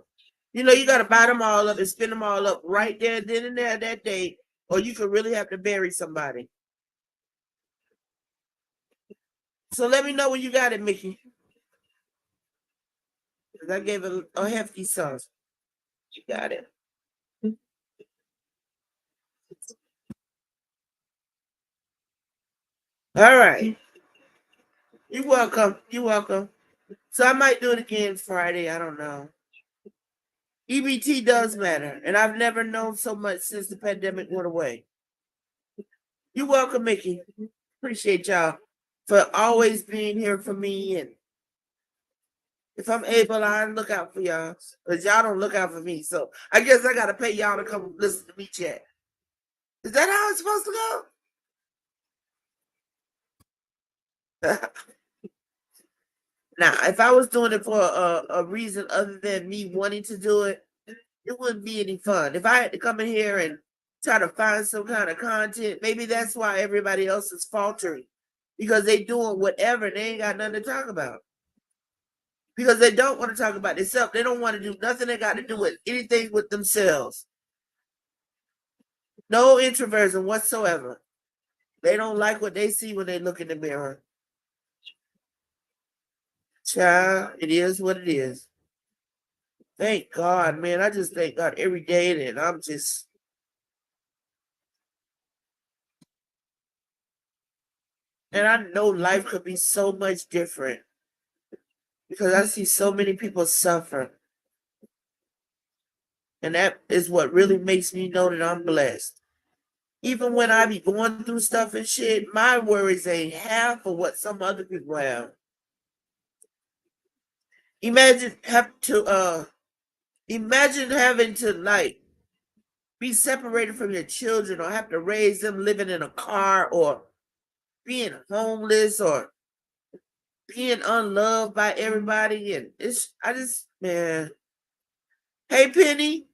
You know, you got to buy them all up and spend them all up right there, then and there, that day, or you could really have to bury somebody. So let me know when you got it, Mickey. Because I gave a hefty sum. You got it. All right. You're welcome. You're welcome. So I might do it again Friday. I don't know. EBT does matter, and I've never known so much since the pandemic went away. You're welcome, Mickey. Appreciate y'all for always being here for me. And if I'm able, I look out for y'all. Because y'all don't look out for me. So I guess I got to pay y'all to come listen to me chat. Is that how it's supposed to go? Now, if I was doing it for a reason other than me wanting to do it, it wouldn't be any fun. If I had to come in here and try to find some kind of content, maybe that's why everybody else is faltering. Because they doing whatever, they ain't got nothing to talk about. Because they don't want to talk about themselves. They don't want to do nothing that got to do with anything with themselves. No introversion whatsoever. They don't like what they see when they look in the mirror. Child, it is what it is. Thank God, man. I just thank God every day that I'm just. And I know life could be so much different because I see so many people suffer. And that is what really makes me know that I'm blessed. Even when I be going through stuff and shit, my worries ain't half of what some other people have. Imagine imagine having to like be separated from your children or have to raise them living in a car or being homeless or being unloved by everybody. And it's, I just, man. Hey, Penny.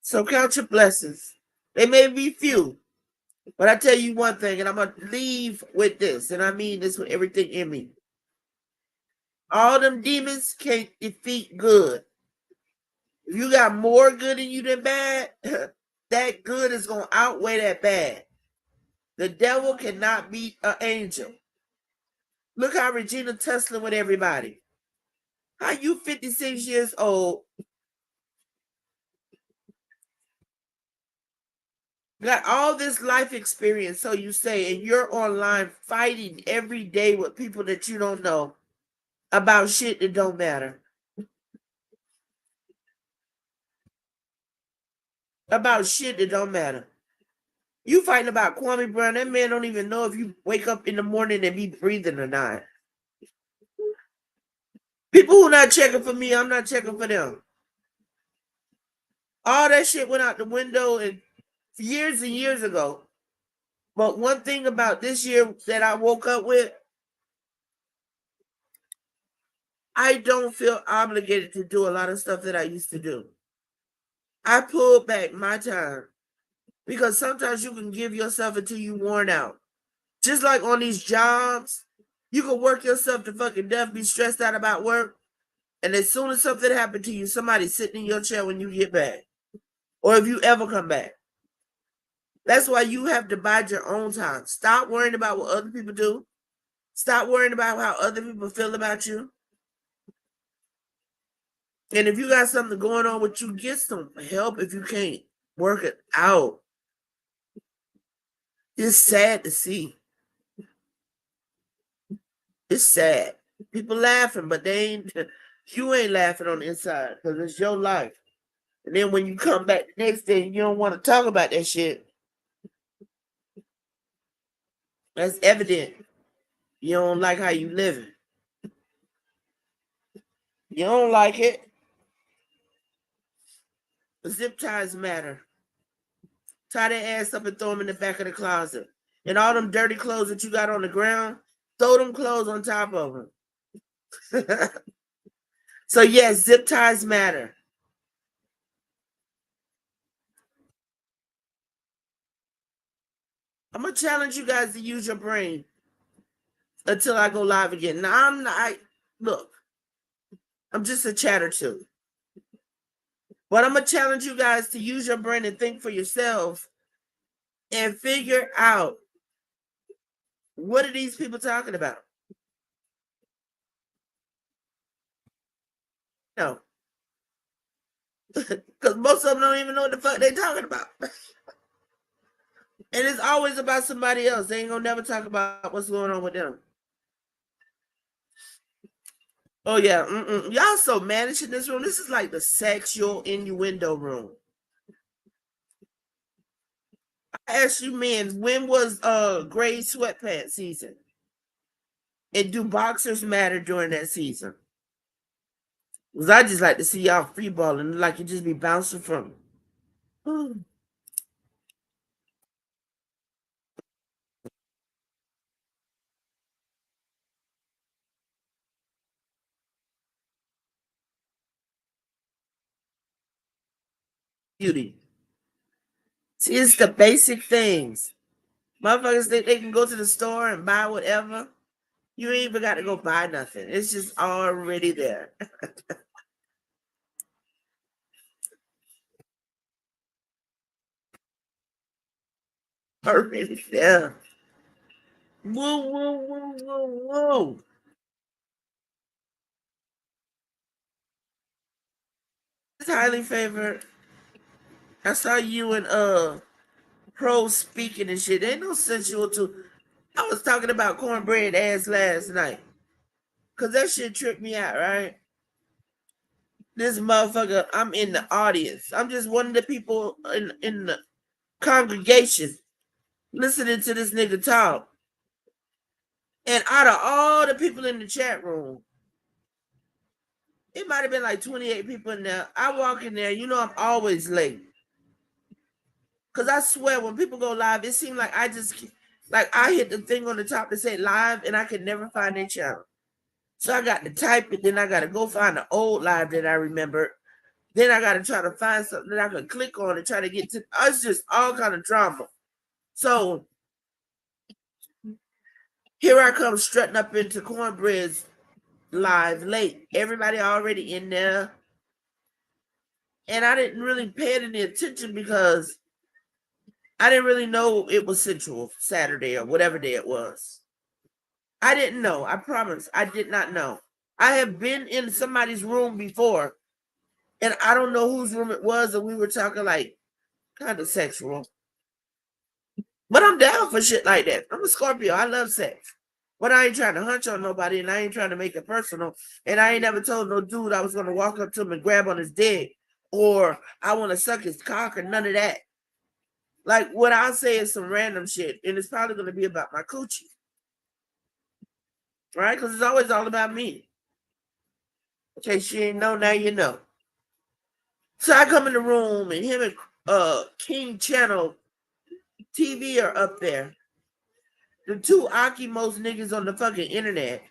So count your blessings. They may be few, but I tell you one thing, and I'm going to leave with this, and I mean this with everything in me. All them demons can't defeat good. If you got more good in you than bad, that good is going to outweigh that bad. The devil cannot beat an angel. Look how Regina tussling with everybody. How you 56 years old, got all this life experience, so you say, and you're online fighting every day with people that you don't know about shit that don't matter. About shit that don't matter. You fighting about Kwame Brown. That man don't even know if you wake up in the morning and be breathing or not. People who not checking for me, I'm not checking for them. All that shit went out the window and years ago. But one thing about this year that I woke up with, I don't feel obligated to do a lot of stuff that I used to do. I pulled back my time because sometimes you can give yourself until you worn out. Just like on these jobs, you can work yourself to fucking death, be stressed out about work, and as soon as something happened to you, somebody's sitting in your chair when you get back, or if you ever come back. That's why you have to bide your own time. Stop worrying about what other people do. Stop worrying about how other people feel about you. And if you got something going on with you, get some help if you can't work it out. It's sad to see. It's sad. People laughing, but they ain't. You ain't laughing on the inside because it's your life. And then when you come back the next day, you don't want to talk about that shit. That's evident. You don't like how you living. You don't like it. Zip ties matter. Tie their ass up and throw them in the back of the closet. And all them dirty clothes that you got on the ground, throw them clothes on top of them. So yes, zip ties matter. I'm gonna challenge you guys to use your brain until I go live again. Now I'm not. Look, I'm just a chatter too. But I'm gonna challenge you guys to use your brain and think for yourselves and figure out what are these people talking about. No, because most of them don't even know what the fuck they talking about. And it's always about somebody else. They ain't gonna never talk about what's going on with them. Oh yeah, y'all so managed in this room. This is like the sexual innuendo room. I asked you men, when was gray sweatpants season? And do boxers matter during that season? Because I just like to see y'all free balling, like you just be bouncing from. Beauty. See, it's the basic things. Motherfuckers think they can go to the store and buy whatever. You ain't even got to go buy nothing. It's just already there. Already there. Whoa, whoa, whoa, whoa, whoa. It's highly favored. I saw you and Pro speaking and shit. Ain't no sensual to. I was talking about cornbread ass last night. Cause that shit tripped me out, right? This motherfucker, I'm in the audience. I'm just one of the people in the congregation listening to this nigga talk. And out of all the people in the chat room, it might have been like 28 people in there. I walk in there, you know I'm always late. Cause I swear when people go live, it seems like I hit the thing on the top that say live and I can never find their channel. So I got to type it, then I gotta go find the old live that I remember. Then I gotta try to find something that I can click on and try to get to. It's just all kind of drama. So here I come strutting up into Cornbread's live late. Everybody already in there. And I didn't really pay any attention because I didn't really know it was Sensual Saturday or whatever day it was. I didn't know. I promise. I did not know. I have been in somebody's room before, and I don't know whose room it was, and we were talking like kind of sexual. But I'm down for shit like that. I'm a Scorpio. I love sex. But I ain't trying to hunch on nobody, and I ain't trying to make it personal. And I ain't never told no dude I was going to walk up to him and grab on his dick, or I want to suck his cock, or none of that. Like, what I'll say is some random shit, and it's probably going to be about my coochie. Right? Because it's always all about me. Okay, she ain't know, now you know. So I come in the room, and him and King Channel TV are up there. The two Akimos niggas on the fucking internet.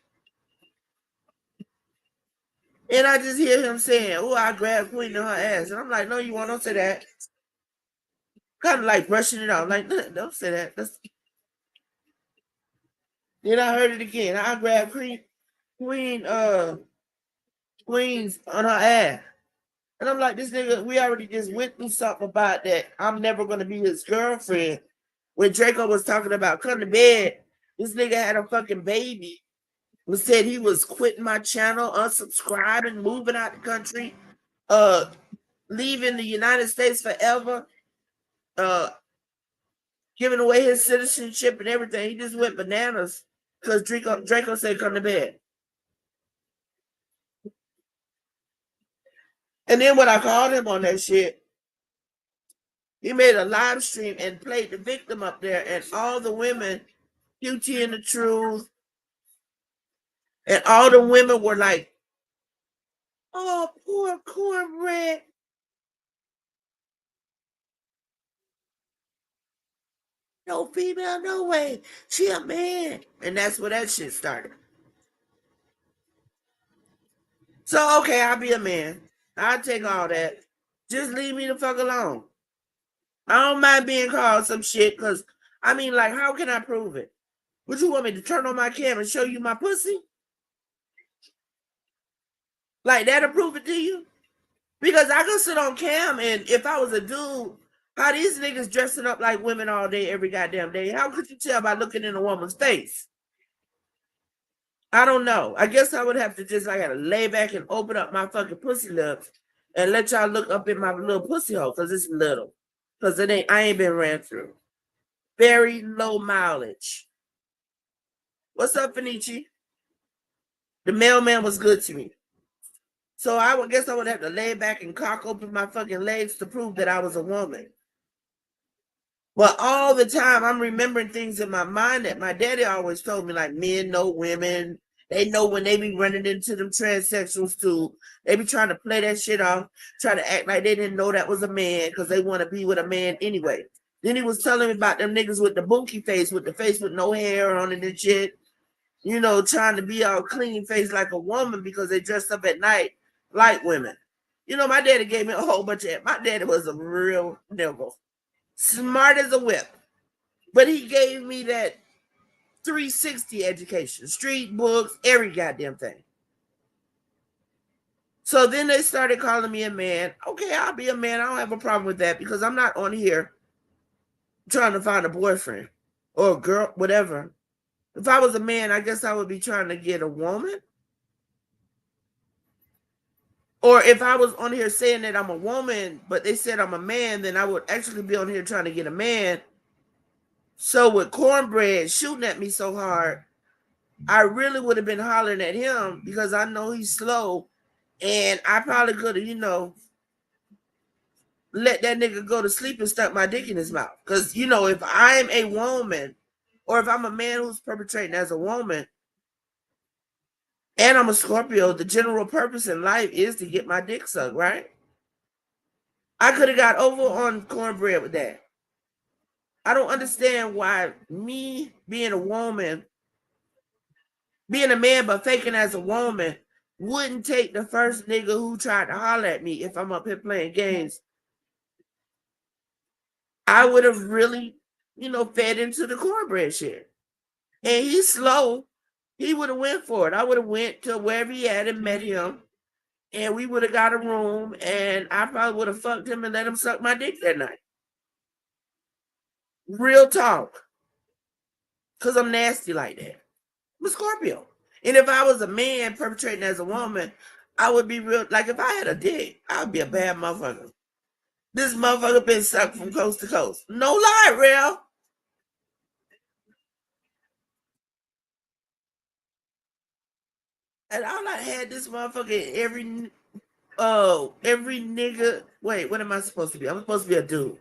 And I just hear him saying, "Oh, I grabbed Queen in her ass." And I'm like, "No, you won't. Don't say that." Kind of like brushing it off. Like, "No, don't say that." Then I heard it again. I grabbed Queen, Queen's on her ass. And I'm like, this nigga, we already just went through something about that. I'm never going to be his girlfriend. When Draco was talking about come to bed, this nigga had a fucking baby. Said he was quitting my channel, unsubscribing, moving out the country, leaving the United States forever, giving away his citizenship and everything. He just went bananas because Draco said come to bed. And then when I called him on that shit, he made a live stream and played the victim up there, and all the women, QT and the Truth, and all the women were like, "Oh, poor Cornbread." No female, no way. She a man. And that's where that shit started. So, okay, I'll be a man. I'll take all that. Just leave me the fuck alone. I don't mind being called some shit because, I mean, like, how can I prove it? Would you want me to turn on my camera and show you my pussy? Like, that'll prove it to you? Because I can sit on cam, and if I was a dude, how these niggas dressing up like women all day, every goddamn day, how could you tell by looking in a woman's face? I don't know. I guess I would have to just, I gotta lay back and open up my fucking pussy lips and let y'all look up in my little pussy hole because it's little. Because I ain't been ran through. Very low mileage. What's up, Fenici? The mailman was good to me. So I would guess I would have to lay back and cock open my fucking legs to prove that I was a woman. But all the time I'm remembering things in my mind that my daddy always told me, like men know women. They know when they be running into them transsexuals too. They be trying to play that shit off, try to act like they didn't know that was a man because they want to be with a man anyway. Then he was telling me about them niggas with the bunky face, with the face with no hair on it and shit. You know, trying to be all clean face like a woman because they dressed up at night like women. You know, my daddy gave me a whole bunch of. My daddy was a real nigga, smart as a whip, but he gave me that 360 education, street books, every goddamn thing. So then they started calling me a man. Okay, I'll be a man. I don't have a problem with that because I'm not on here trying to find a boyfriend or a girl, whatever. If I was a man, I guess I would be trying to get a woman. Or if I was on here saying that I'm a woman, but they said I'm a man, then I would actually be on here trying to get a man. So with Cornbread shooting at me so hard, I really would have been hollering at him because I know he's slow. And I probably could have, let that nigga go to sleep and stuck my dick in his mouth. Because, if I'm a woman or if I'm a man who's perpetrating as a woman and I'm a Scorpio, the general purpose in life is to get my dick sucked, right? I could have got over on Cornbread with that. I don't understand why me being a woman, being a man but faking as a woman, wouldn't take the first nigga who tried to holler at me if I'm up here playing games. I would have really, fed into the Cornbread shit. And he's slow. He would have went for it. I would have went to wherever he had and met him. And we would have got a room and I probably would have fucked him and let him suck my dick that night. Real talk. Because I'm nasty like that. I'm a Scorpio. And if I was a man perpetrating as a woman, I would be real. Like if I had a dick, I'd be a bad motherfucker. This motherfucker been sucked from coast to coast. No lie, real. And all I had this motherfucker every nigga. Wait, what am I supposed to be? I'm supposed to be a dude.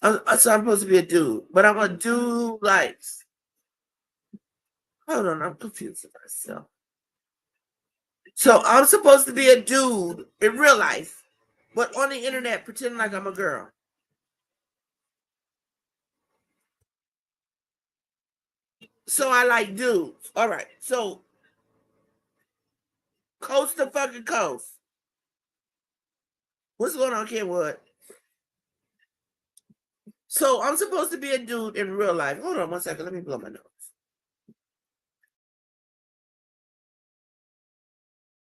So I'm supposed to be a dude, but I'm a dude like. Hold on, I'm confusing myself. So I'm supposed to be a dude in real life, but on the internet pretending like I'm a girl. So I like dudes. All right. So coast to fucking coast. What's going on, Kenwood? So I'm supposed to be a dude in real life. Hold on one second. Let me blow my nose.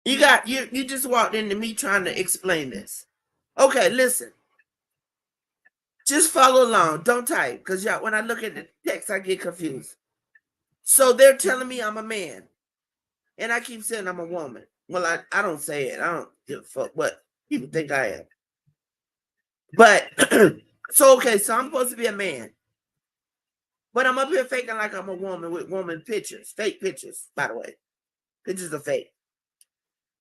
You just walked into me trying to explain this. Okay, listen. Just follow along. Don't type. Because y'all when I look at the text, I get confused. So they're telling me I'm a man. And I keep saying I'm a woman. Well, I don't say it. I don't give a fuck what people think I am. But so okay, so I'm supposed to be a man. But I'm up here faking like I'm a woman with woman pictures, fake pictures, by the way. Pictures are fake.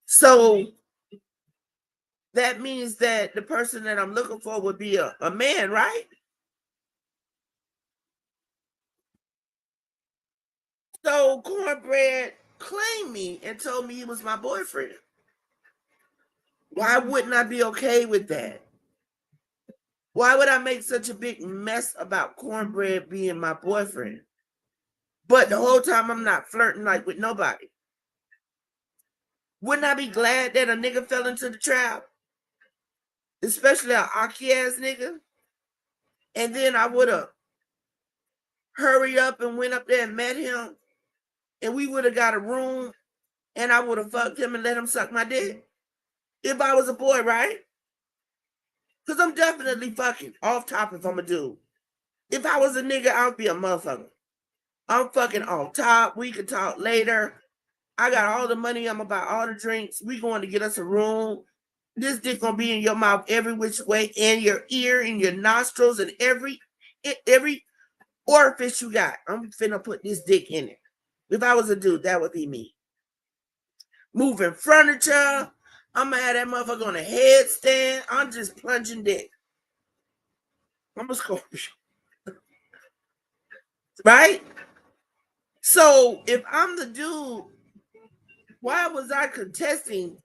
So that means that the person that I'm looking for would be a man, right? So Cornbread claimed me and told me he was my boyfriend. Why wouldn't I be okay with that? Why would I make such a big mess about Cornbread being my boyfriend? But the whole time I'm not flirting like with nobody. Wouldn't I be glad that a nigga fell into the trap? Especially a Aki ass nigga. And then I would have hurried up and went up there and met him. And we would have got a room and I would have fucked him and let him suck my dick. If I was a boy, right? Because I'm definitely fucking off top if I'm a dude. If I was a nigga, I'd be a motherfucker. I'm fucking off top. We can talk later. I got all the money. I'm about all the drinks. We going to get us a room. This dick gonna be in your mouth every which way, in your ear, in your nostrils, and every orifice you got. I'm finna put this dick in it. If I was a dude, that would be me. Moving furniture. I'm gonna have that motherfucker on a headstand. I'm just plunging dick. I'm a Scorpio. Right? So if I'm the dude, why was I contesting?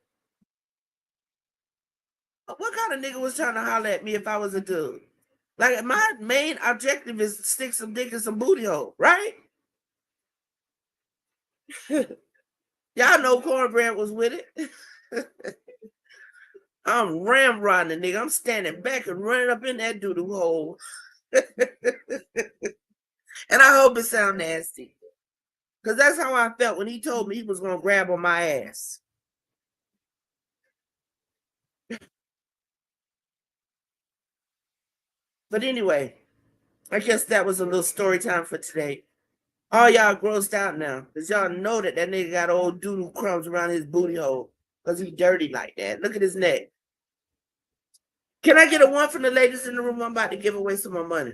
What kind of nigga was trying to holler at me if I was a dude? Like my main objective is to stick some dick in some booty hole, right? Y'all know Cornbread was with it. I'm ramrodding the nigga. I'm standing back and running up in that doodle hole. And I hope it sound nasty. Because that's how I felt when he told me he was going to grab on my ass. But anyway, I guess that was a little story time for today. All y'all grossed out now. Because y'all know that nigga got old doodle crumbs around his booty hole. Because he dirty like that. Look at his neck. Can I get a one from the ladies in the room? I'm about to give away some more money.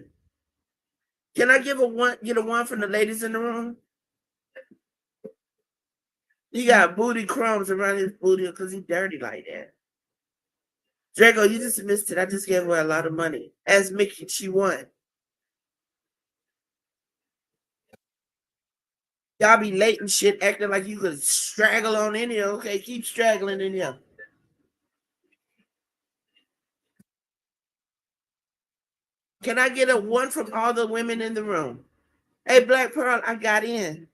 Can I get a one from the ladies in the room? He got booty crumbs around his booty because he dirty like that. Draco, you just missed it. I just gave away a lot of money. As Mickey, she won. Y'all be late and shit, acting like you could straggle on in here. Okay, keep straggling in here. Can I get a one from all the women in the room? Hey, Black Pearl, I got in.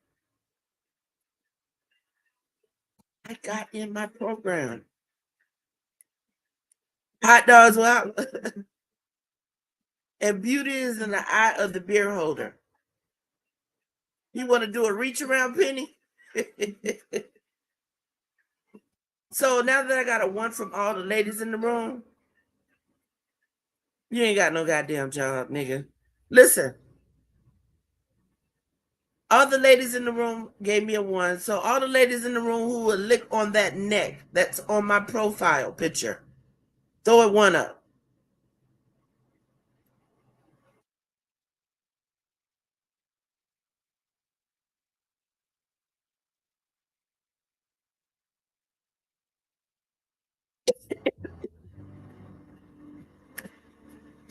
I got in my program. Hot dogs were out. And beauty is in the eye of the beer holder. You want to do a reach around, Penny? So now that I got a one from all the ladies in the room, You ain't got no goddamn job, nigga. Listen, all the ladies in the room gave me a 1. So all the ladies in the room who will lick on that neck that's on my profile picture, throw it 1 up.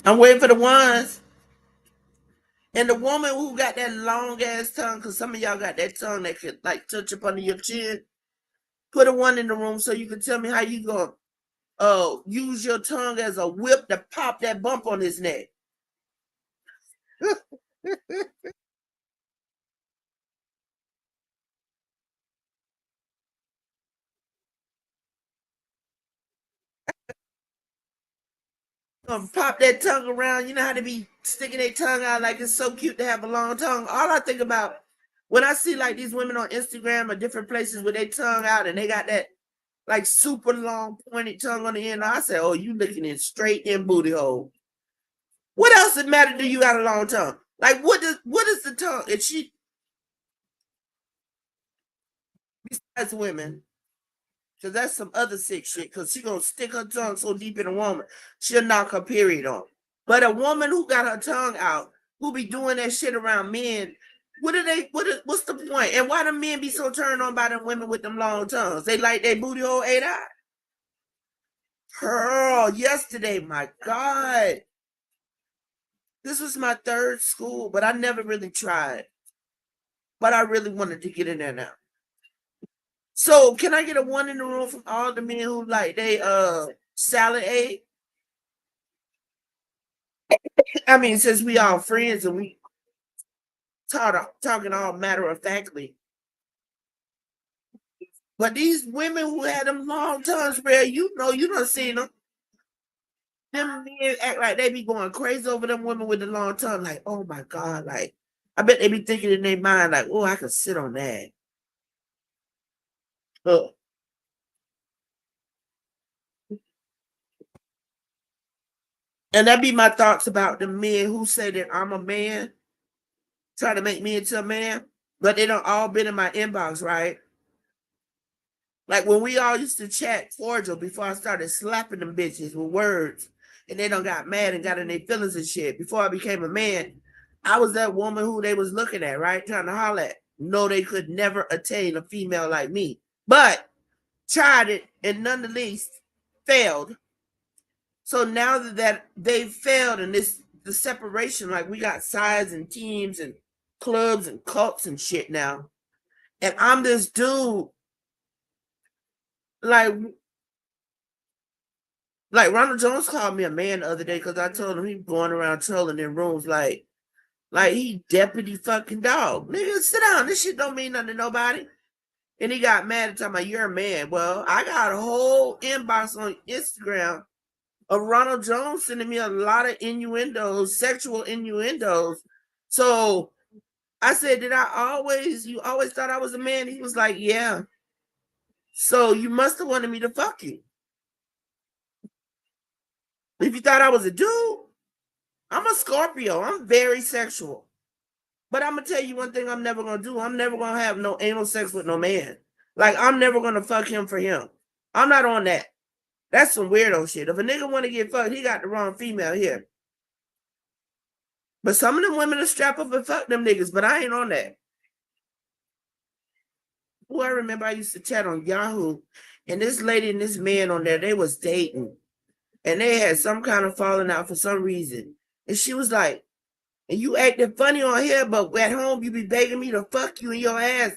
I'm waiting for the ones. And the woman who got that long ass tongue, because some of y'all got that tongue that could like touch up under your chin, put a 1 in the room so you can tell me how you gonna use your tongue as a whip to pop that bump on his neck. Pop that tongue around. You know how to be sticking their tongue out like it's so cute to have a long tongue. All I think about when I see like these women on Instagram or different places with their tongue out and they got that like super long pointed tongue on the end, I say, oh, you looking it straight in booty hole. What else does matter? Do you got a long tongue? Like what is the tongue? If she besides women, because that's some other sick shit. Because she gonna stick her tongue so deep in a woman, she'll knock her period on. But a woman who got her tongue out, who be doing that shit around men, what's the point? And why do men be so turned on by them women with them long tongues? They like their booty hole 8 eye. Girl, yesterday, my God. This was my 3rd school, but I never really tried. But I really wanted to get in there now. So can I get a 1 in the room from all the men who like they salad ate? I mean, since we all friends and we talking all matter of factly. But these women who had them long tongues, bro, you done seen them. Them men act like they be going crazy over them women with the long tongue. Like, oh my God, like I bet they be thinking in their mind, like, oh, I could sit on that. Ugh. And that be my thoughts about the men who say that I'm a man, trying to make me into a man, but they don't all been in my inbox, right? Like when we all used to chat cordial before I started slapping them bitches with words and they don't got mad and got in their feelings and shit. Before I became a man, I was that woman who they was looking at, right? Trying to holler at. No, they could never attain a female like me. But tried it and none the least failed. So now that they failed and this the separation, like we got sides and teams and clubs and cults and shit now. And I'm this dude like Ronald Jones called me a man the other day because I told him he going around trolling in rooms like he deputy fucking dog. Nigga, sit down. This shit don't mean nothing to nobody. And he got mad and talking about you're a man. Well, I got a whole inbox on Instagram of Ronald Jones sending me a lot of innuendos, sexual innuendos. So I said, you always thought I was a man? He was like, yeah. So you must have wanted me to fuck you. If you thought I was a dude, I'm a Scorpio. I'm very sexual. But I'm gonna tell you one thing I'm never gonna do. I'm never gonna have no anal sex with no man. Like I'm never gonna fuck him for him. I'm not on that. That's some weirdo shit. If a nigga wanna get fucked, he got the wrong female here. But some of them women will strap up and fuck them niggas, but I ain't on that. Oh, I remember I used to chat on Yahoo, and this lady and this man on there, they was dating. And they had some kind of falling out for some reason. And she was like, and you acting funny on here, but at home you be begging me to fuck you in your ass.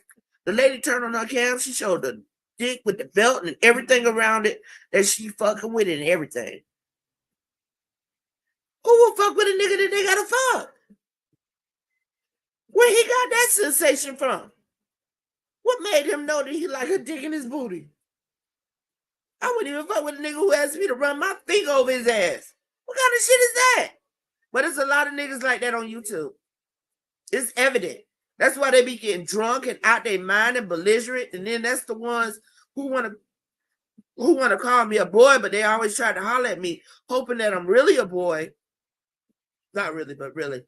The lady turned on her cam, she showed the dick with the belt and everything around it that she fucking with it and everything. Who will fuck with a nigga that they gotta fuck? Where he got that sensation from? What made him know that he like a dick in his booty? I wouldn't even fuck with a nigga who asked me to run my finger over his ass. What kind of shit is that? But it's a lot of niggas like that on YouTube. It's evident. That's why they be getting drunk and out their mind and belligerent. And then that's the ones who want to call me a boy, but they always try to holler at me, hoping that I'm really a boy Not really, but really.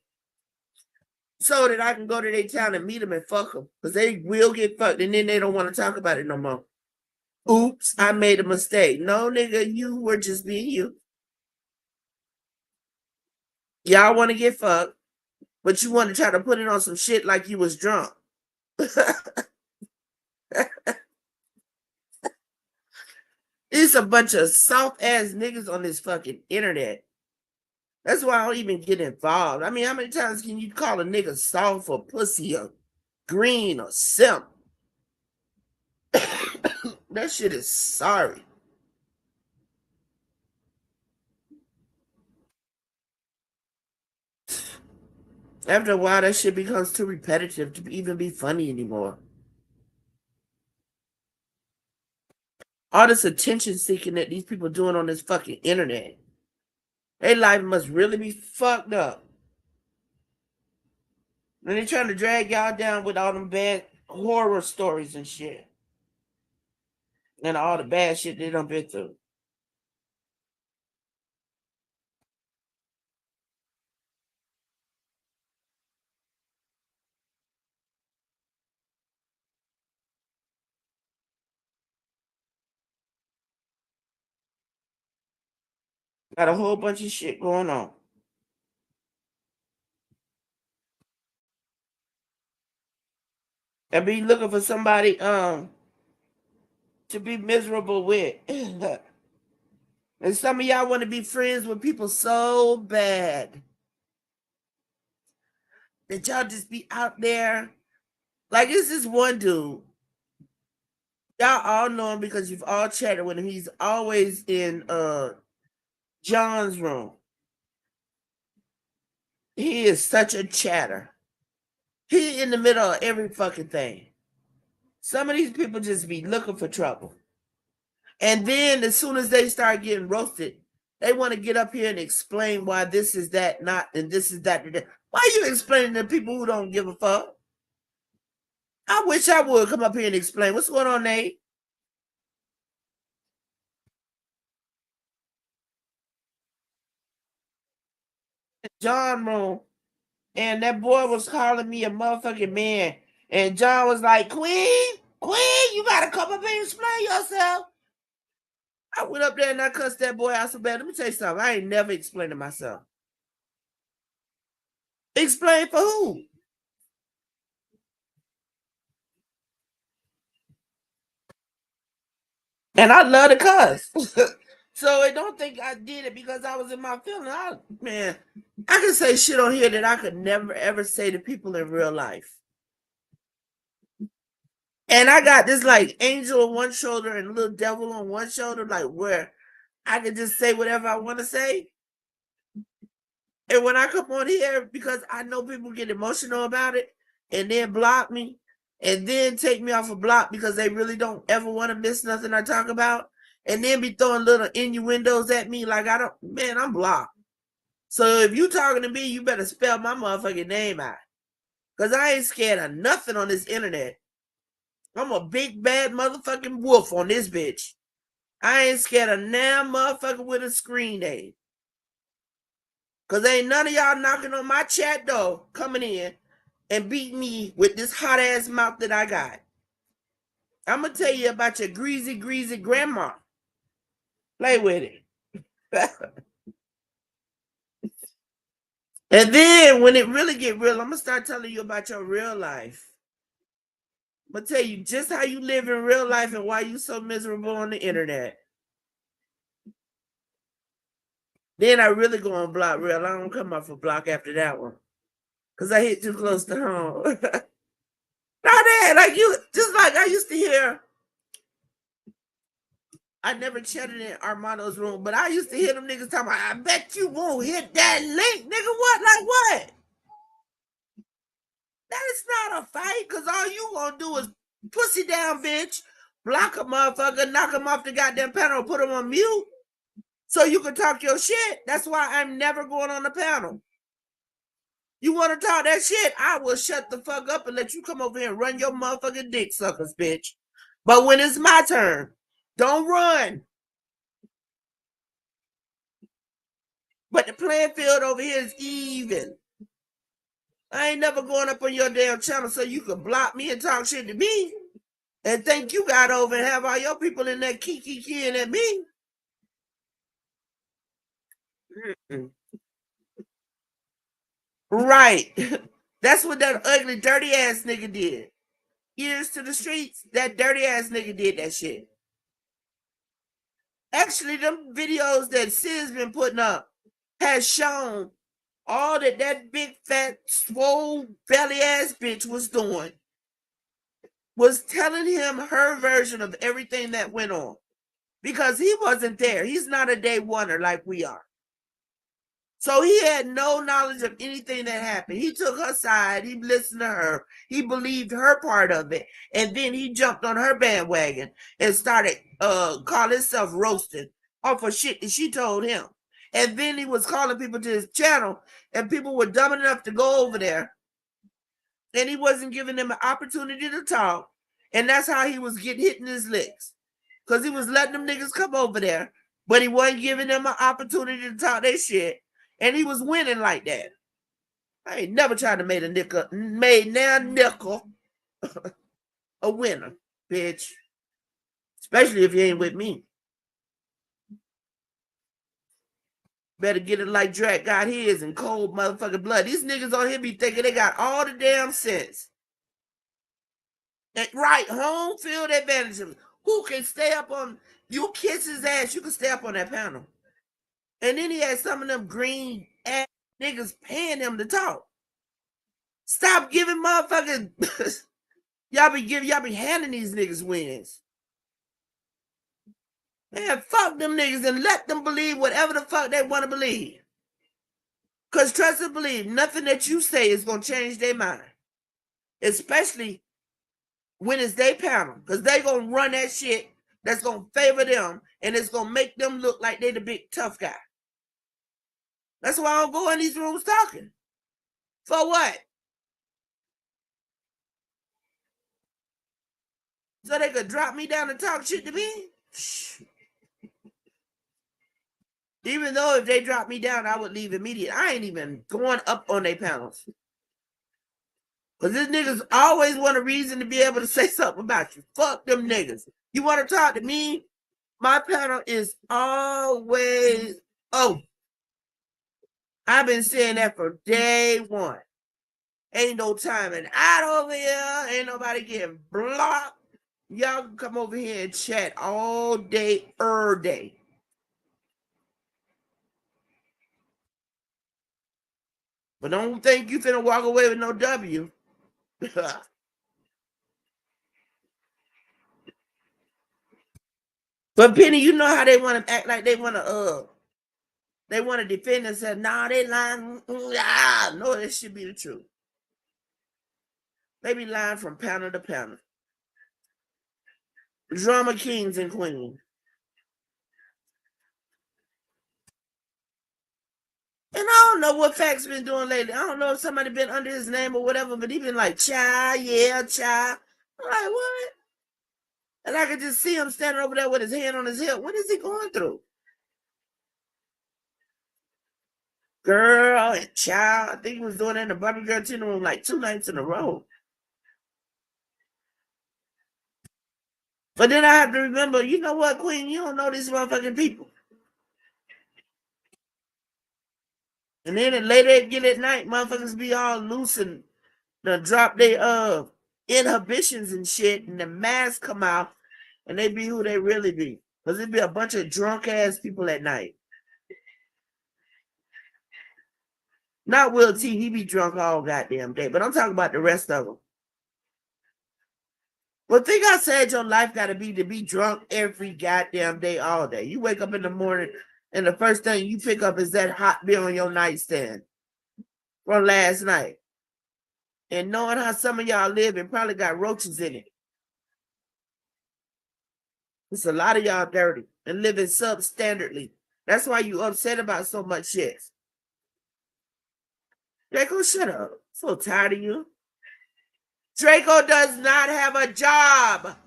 So that I can go to their town and meet them and fuck them. Because they will get fucked and then they don't want to talk about it no more. Oops, I made a mistake. No, nigga, you were just being you. Y'all want to get fucked, but you want to try to put it on some shit like you was drunk. It's a bunch of soft ass niggas on this fucking internet. That's why I don't even get involved. I mean, how many times can you call a nigga soft or pussy or green or simp? That shit is sorry. After a while, that shit becomes too repetitive to even be funny anymore. All this attention seeking that these people doing on this fucking internet. Their life must really be fucked up. And they trying to drag y'all down with all them bad horror stories and shit. And all the bad shit they done been through. Got a whole bunch of shit going on. And be looking for somebody to be miserable with. And some of y'all want to be friends with people so bad that y'all just be out there. Like it's this one dude. Y'all all know him because you've all chatted with him. He's always in John's room. He is such a chatter. He in the middle of every fucking thing. Some of these people just be looking for trouble. And then as soon as they start getting roasted, they want to get up here and explain why this is that, not, and this is that. Why are you explaining to people who don't give a fuck? I wish I would come up here and explain. What's going on, Nate? John room. And that boy was calling me a motherfucking man. And John was like, Queen, you gotta come up here and explain yourself. I went up there and I cussed that boy out so bad. Let me tell you something. I ain't never explained to myself. Explain for who? And I love to cuss. So I don't think I did it because I was in my feeling. Man, I can say shit on here that I could never ever say to people in real life. And I got this like angel on one shoulder and little devil on one shoulder, like where I can just say whatever I want to say. And when I come on here, because I know people get emotional about it and then block me and then take me off a block because they really don't ever want to miss nothing I talk about and then be throwing little innuendos at me like I don't, man, I'm blocked. So if you talking to me, you better spell my motherfucking name out. Because I ain't scared of nothing on this internet. I'm a big bad motherfucking wolf on this bitch. I ain't scared of now motherfucker with a screen name. Cause ain't none of y'all knocking on my chat door coming in and beat me with this hot ass mouth that I got. I'm gonna tell you about your greasy grandma. Play with it. And then when it really get real, I'm gonna start telling you about your real life. I'm gonna tell you just how you live in real life and why you so miserable on the internet. Then I really go on block real. I don't come off a block after that one. Cause I hit too close to home. Not that, like you, just like I used to hear. I never chatted in Armando's room, but I used to hear them niggas talking about, I bet you won't hit that link, nigga. What? Like what? That is not a fight, cause all you gonna do is pussy down, bitch. Block a motherfucker, knock him off the goddamn panel, put him on mute. So you can talk your shit. That's why I'm never going on the panel. You want to talk that shit? I will shut the fuck up and let you come over here and run your motherfucking dick suckers, bitch. But when it's my turn, don't run. But the playing field over here is even. I ain't never going up on your damn channel so you can block me and talk shit to me. And think you got over and have all your people in there kikiing at me. Mm-mm. Right. That's what that ugly, dirty ass nigga did. Years to the streets, that dirty ass nigga did that shit. Actually, them videos that Sid's been putting up has shown all that big fat swole belly ass bitch was doing was telling him her version of everything that went on because he wasn't there. He's not a day oneer like we are. So he had no knowledge of anything that happened. He took her side. He listened to her. He believed her part of it. And then he jumped on her bandwagon and started calling himself roasting off of shit that she told him. And then he was calling people to his channel and people were dumb enough to go over there. And he wasn't giving them an opportunity to talk. And that's how he was hitting his licks. Because he was letting them niggas come over there, but he wasn't giving them an opportunity to talk their shit. And he was winning like that. I ain't never tried to make nickel a winner, bitch. Especially if you ain't with me. Better get it like Drac got his in cold motherfucking blood. These niggas on here be thinking they got all the damn sense. And right, home field advantage. Who can stay up on, you kiss his ass, you can stay up on that panel. And then he had some of them green ass niggas paying him to talk. Stop giving motherfuckers. y'all be handing these niggas wins. Man, fuck them niggas and let them believe whatever the fuck they want to believe. Because trust and believe, nothing that you say is going to change their mind. Especially when it's their panel. Because they going to run that shit that's going to favor them. And it's going to make them look like they the big tough guy. That's why I don't go in these rooms talking. For what? So they could drop me down and talk shit to me? Even though if they drop me down, I would leave immediately. I ain't even going up on their panels. Because these niggas always want a reason to be able to say something about you. Fuck them niggas. You want to talk to me? My panel is always open. I've been saying that from day one. Ain't no timing out over here. Ain't nobody getting blocked. Y'all can come over here and chat all day, day. But don't think you finna walk away with no W. But Penny, you know how they want to act like they want to defend and say, nah, they lying. No, that should be the truth. They be lying from panel to panel. Drama kings and queens. And I don't know what Fact's been doing lately. I don't know if somebody been under his name or whatever, but he been like, yeah, child. I'm like, what? And I could just see him standing over there with his hand on his hip. What is he going through? Girl and child. I think he was doing that in the Barbie Girl Teen Room like 2 nights in a row. But then I have to remember, you know what, Queen? You don't know these motherfucking people. And then later again at night, motherfuckers be all loose and drop their inhibitions and shit, and the masks come out, and they be who they really be. Because it be a bunch of drunk ass people at night. Not Will T, he be drunk all goddamn day, but I'm talking about the rest of them. Well, think I said your life got to be drunk every goddamn day, all day. You wake up in the morning, and the first thing you pick up is that hot beer on your nightstand from last night. And knowing how some of y'all live, it probably got roaches in it. It's a lot of y'all dirty and living substandardly. That's why you upset about so much shit. Draco, shut up. So tired of you. Draco does not have a job.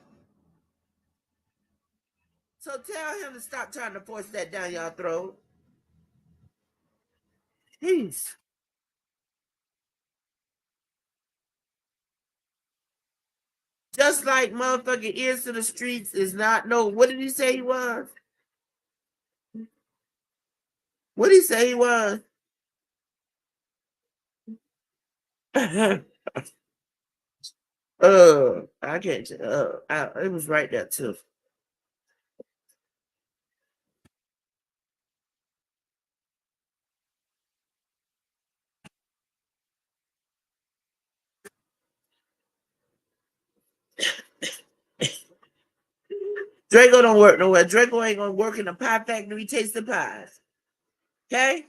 So tell him to stop trying to force that down y'all throat. Peace. Just like motherfucking ears to the streets is not no. What did he say he was? What did he say he was? I can't. It was right there too. Draco don't work nowhere. Draco ain't gonna work in a pie factory tasting pies. Okay.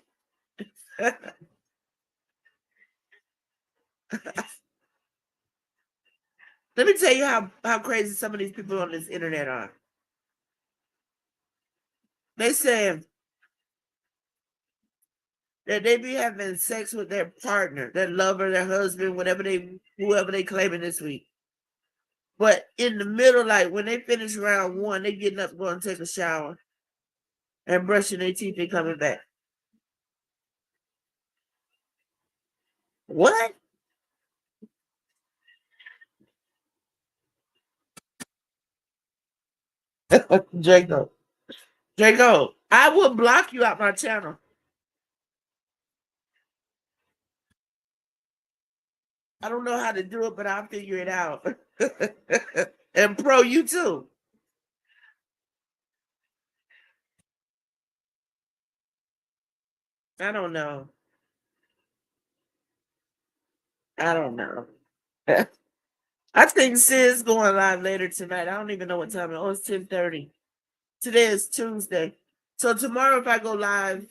Let me tell you how crazy some of these people on this internet are. They say that they be having sex with their partner, their lover, their husband, whoever they claiming this week. But in the middle, like when they finish round one, they getting up, going to take a shower, and brushing their teeth and coming back. What? Draco. Draco, I will block you out my channel. I don't know how to do it, but I'll figure it out. And Pro, you too. I don't know. I don't know. I think Sid's going live later tonight. I don't even know what time it is. Oh, it's 10:30. Today is Tuesday. So tomorrow if I go live,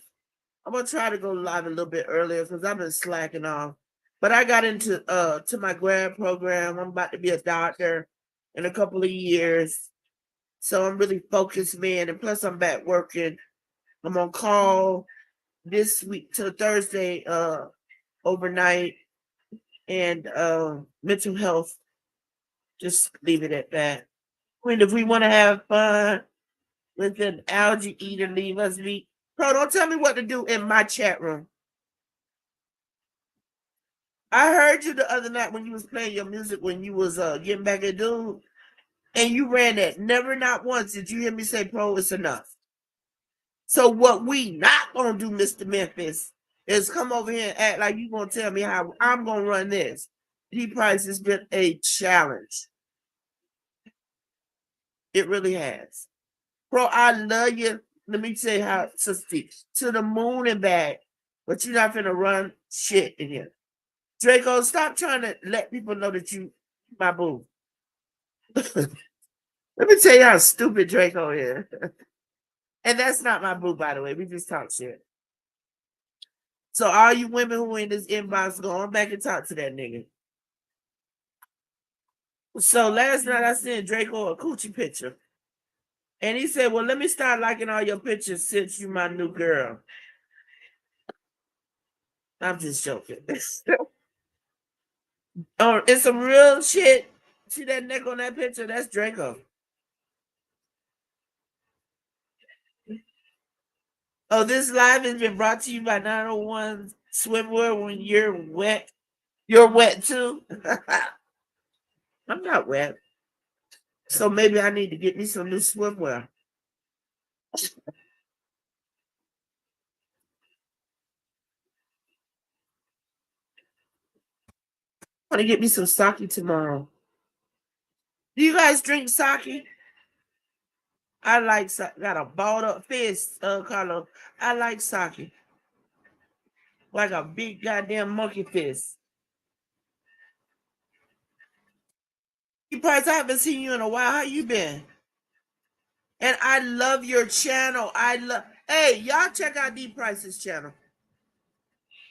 I'm gonna try to go live a little bit earlier because I've been slacking off. But I got into to my grad program. I'm about to be a doctor in a couple of years. So I'm really focused, man. And plus I'm back working. I'm on call this week till Thursday, overnight, and mental health. Just leave it at that. I mean, if we want to have fun with an algae eater, leave us be. Bro, don't tell me what to do in my chat room. I heard you the other night when you was playing your music when you was getting back at dude, and you ran that. Never, not once did you hear me say, "Pro, it's enough." So what we not gonna do, Mr. Memphis, is come over here and act like you gonna tell me how I'm gonna run this. D Price has been a challenge. It really has. Bro, I love you. Let me tell you how to the moon and back, but you're not gonna run shit in here. Draco, stop trying to let people know that you my boo. Let me tell you how stupid Draco is. And that's not my boo, by the way. We just talk shit. So all you women who in this inbox, go on back and talk to that nigga. So last night I sent Draco a coochie picture. And he said, well, let me start liking all your pictures since you my new girl. I'm just joking. Oh, it's some real shit. See that neck on that picture? That's Draco. Oh, this live has been brought to you by 901 Swimwear. When you're wet, you're wet too. I'm not wet. So maybe I need to get me some new swimwear. I want to get me some sake tomorrow. Do you guys drink sake? I like sake. Got a balled up fist, Carlo. I like sake. Like a big goddamn monkey fist. Price, I haven't seen you in a while. How you been? And I love your channel. Hey, y'all check out D Price's channel.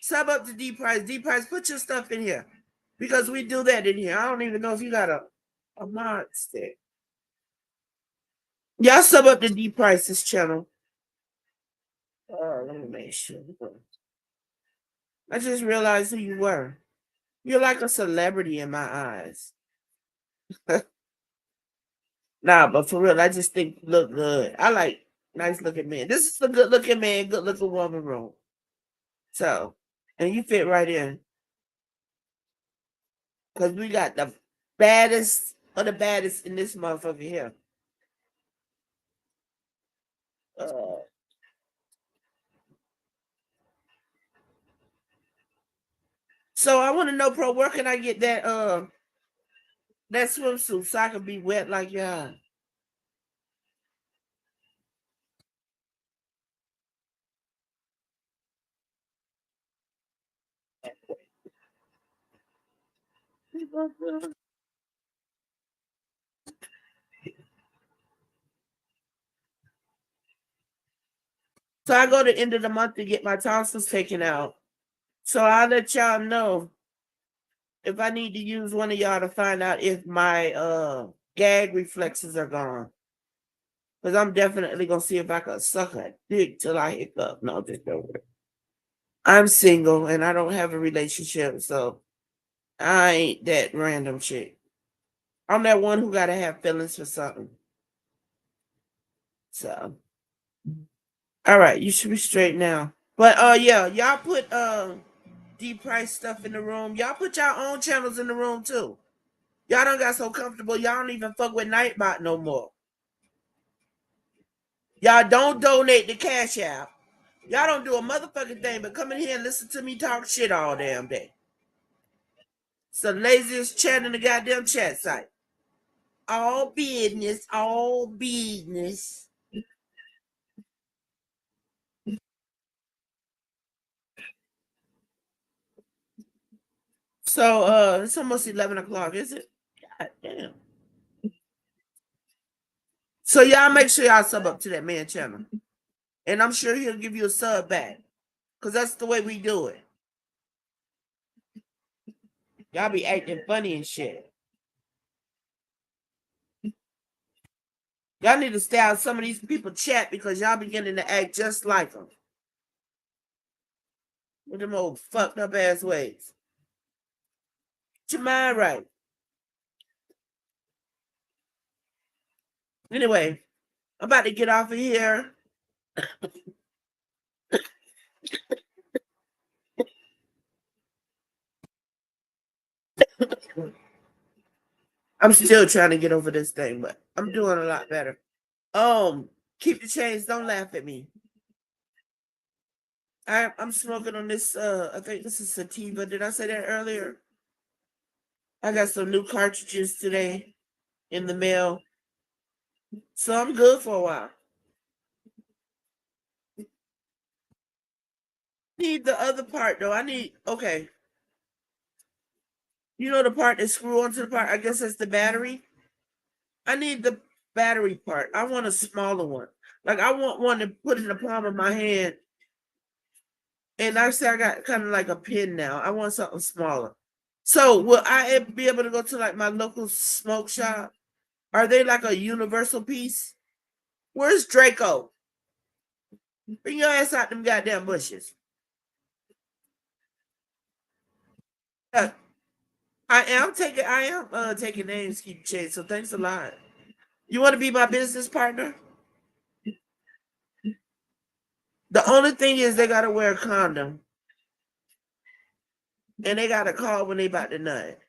Sub up to D Price. D Price, put your stuff in here. Because we do that in here. I don't even know if you got a mod stick. Y'all sub up to D Price's channel. Let me make sure. I just realized who you were. You're like a celebrity in my eyes. Nah, but for real, I just think you look good. I like nice looking men. This is a good looking man, good looking woman room. So And you fit right in. Because we got the baddest of the baddest in this motherfucker here. Uh, so I want to know, Pro, where can I get that swimsuit so I can be wet like y'all? So I go to the end of the month to get my tonsils taken out. So I'll let y'all know if I need to use one of y'all to find out if my gag reflexes are gone. Because I'm definitely gonna see if I can suck a dick till I hiccup. No, just don't worry. I'm single and I don't have a relationship, so I ain't that random chick. I'm that one who gotta have feelings for something. So all right, you should be straight now. But yeah, y'all put D Price stuff in the room. Y'all put y'all own channels in the room too. Y'all done got so comfortable, y'all don't even fuck with Nightbot no more. Y'all don't donate the Cash App. Y'all don't do a motherfucking thing but come in here and listen to me talk shit all damn day. It's the laziest chat in the goddamn chat site. All business, all business. So it's almost 11 o'clock, is it? God damn. So y'all make sure y'all sub up to that man channel. And I'm sure he'll give you a sub back. Cause that's the way we do it. Y'all be acting funny and shit. Y'all need to stay out some of these people chat because y'all beginning to act just like them. With them old fucked up ass ways. Get your mind right. Anyway, I'm about to get off of here. I'm still trying to get over this thing, but I'm doing a lot better. Keep the change. Don't laugh at me. I'm smoking on this. I think this is sativa. Did I say that earlier? I got some new cartridges today in the mail, so I'm good for a while. Need the other part though. I need okay. You know the part that screw onto the part. I guess that's the battery. I need the battery part. I want a smaller one. Like I want one to put in the palm of my hand. And I say I got kind of like a pin now. I want something smaller. So will I be able to go to like my local smoke shop? Are they like a universal piece? Where's Draco? Bring your ass out them goddamn bushes. Uh, I am taking names, keep change. So thanks a lot. You want to be my business partner? The only thing is they gotta wear a condom. And they gotta call when they about to nut.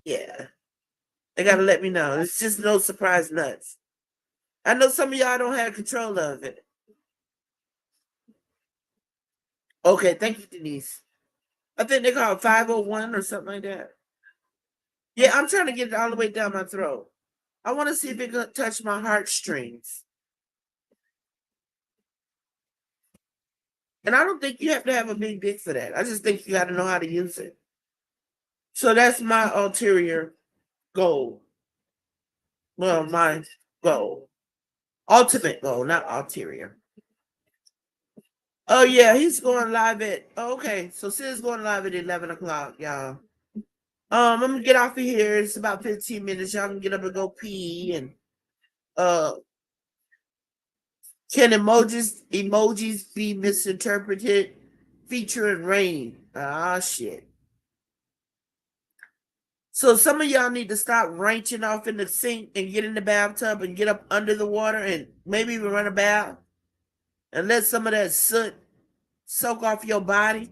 Yeah. They gotta let me know. It's just no surprise nuts. I know some of y'all don't have control of it. Okay, thank you, Denise. I think they call it 501 or something like that. Yeah, I'm trying to get it all the way down my throat. I want to see if it can touch my heartstrings. And I don't think you have to have a big dick for that. I just think you got to know how to use it. So that's my ulterior goal. Well, my goal. Ultimate goal, not ulterior. Oh yeah, he's going live at okay. So Sid's going live at 11 o'clock, y'all. I'm gonna get off of here. It's about 15 minutes. Y'all can get up and go pee and uh can emojis be misinterpreted? Featuring rain. Ah shit. So some of y'all need to stop ranching off in the sink and get in the bathtub and get up under the water and maybe even run a bath and let some of that soot soak off your body.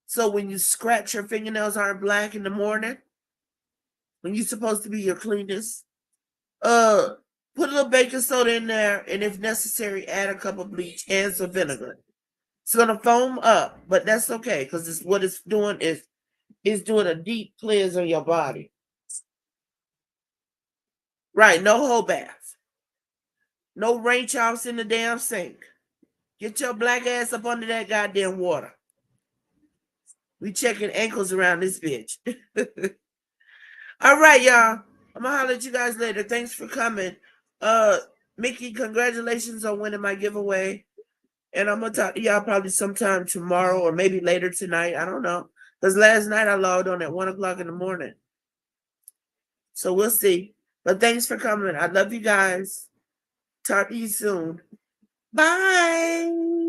So when you scratch, your fingernails aren't black in the morning, when you're supposed to be your cleanest. Put a little baking soda in there, and if necessary, add a cup of bleach and some vinegar. It's gonna foam up, but that's okay because it's what it's doing is it's doing a deep cleanse on your body. Right, no whole bath. No rain chops in the damn sink. Get your black ass up under that goddamn water. We checking ankles around this bitch. All right, y'all. I'm gonna holler at you guys later. Thanks for coming. Mickey, congratulations on winning my giveaway. And I'm gonna talk to y'all probably sometime tomorrow or maybe later tonight. I don't know. Because last night I logged on at 1:00 in the morning. So we'll see. But thanks for coming. I love you guys. Talk to you soon. Bye.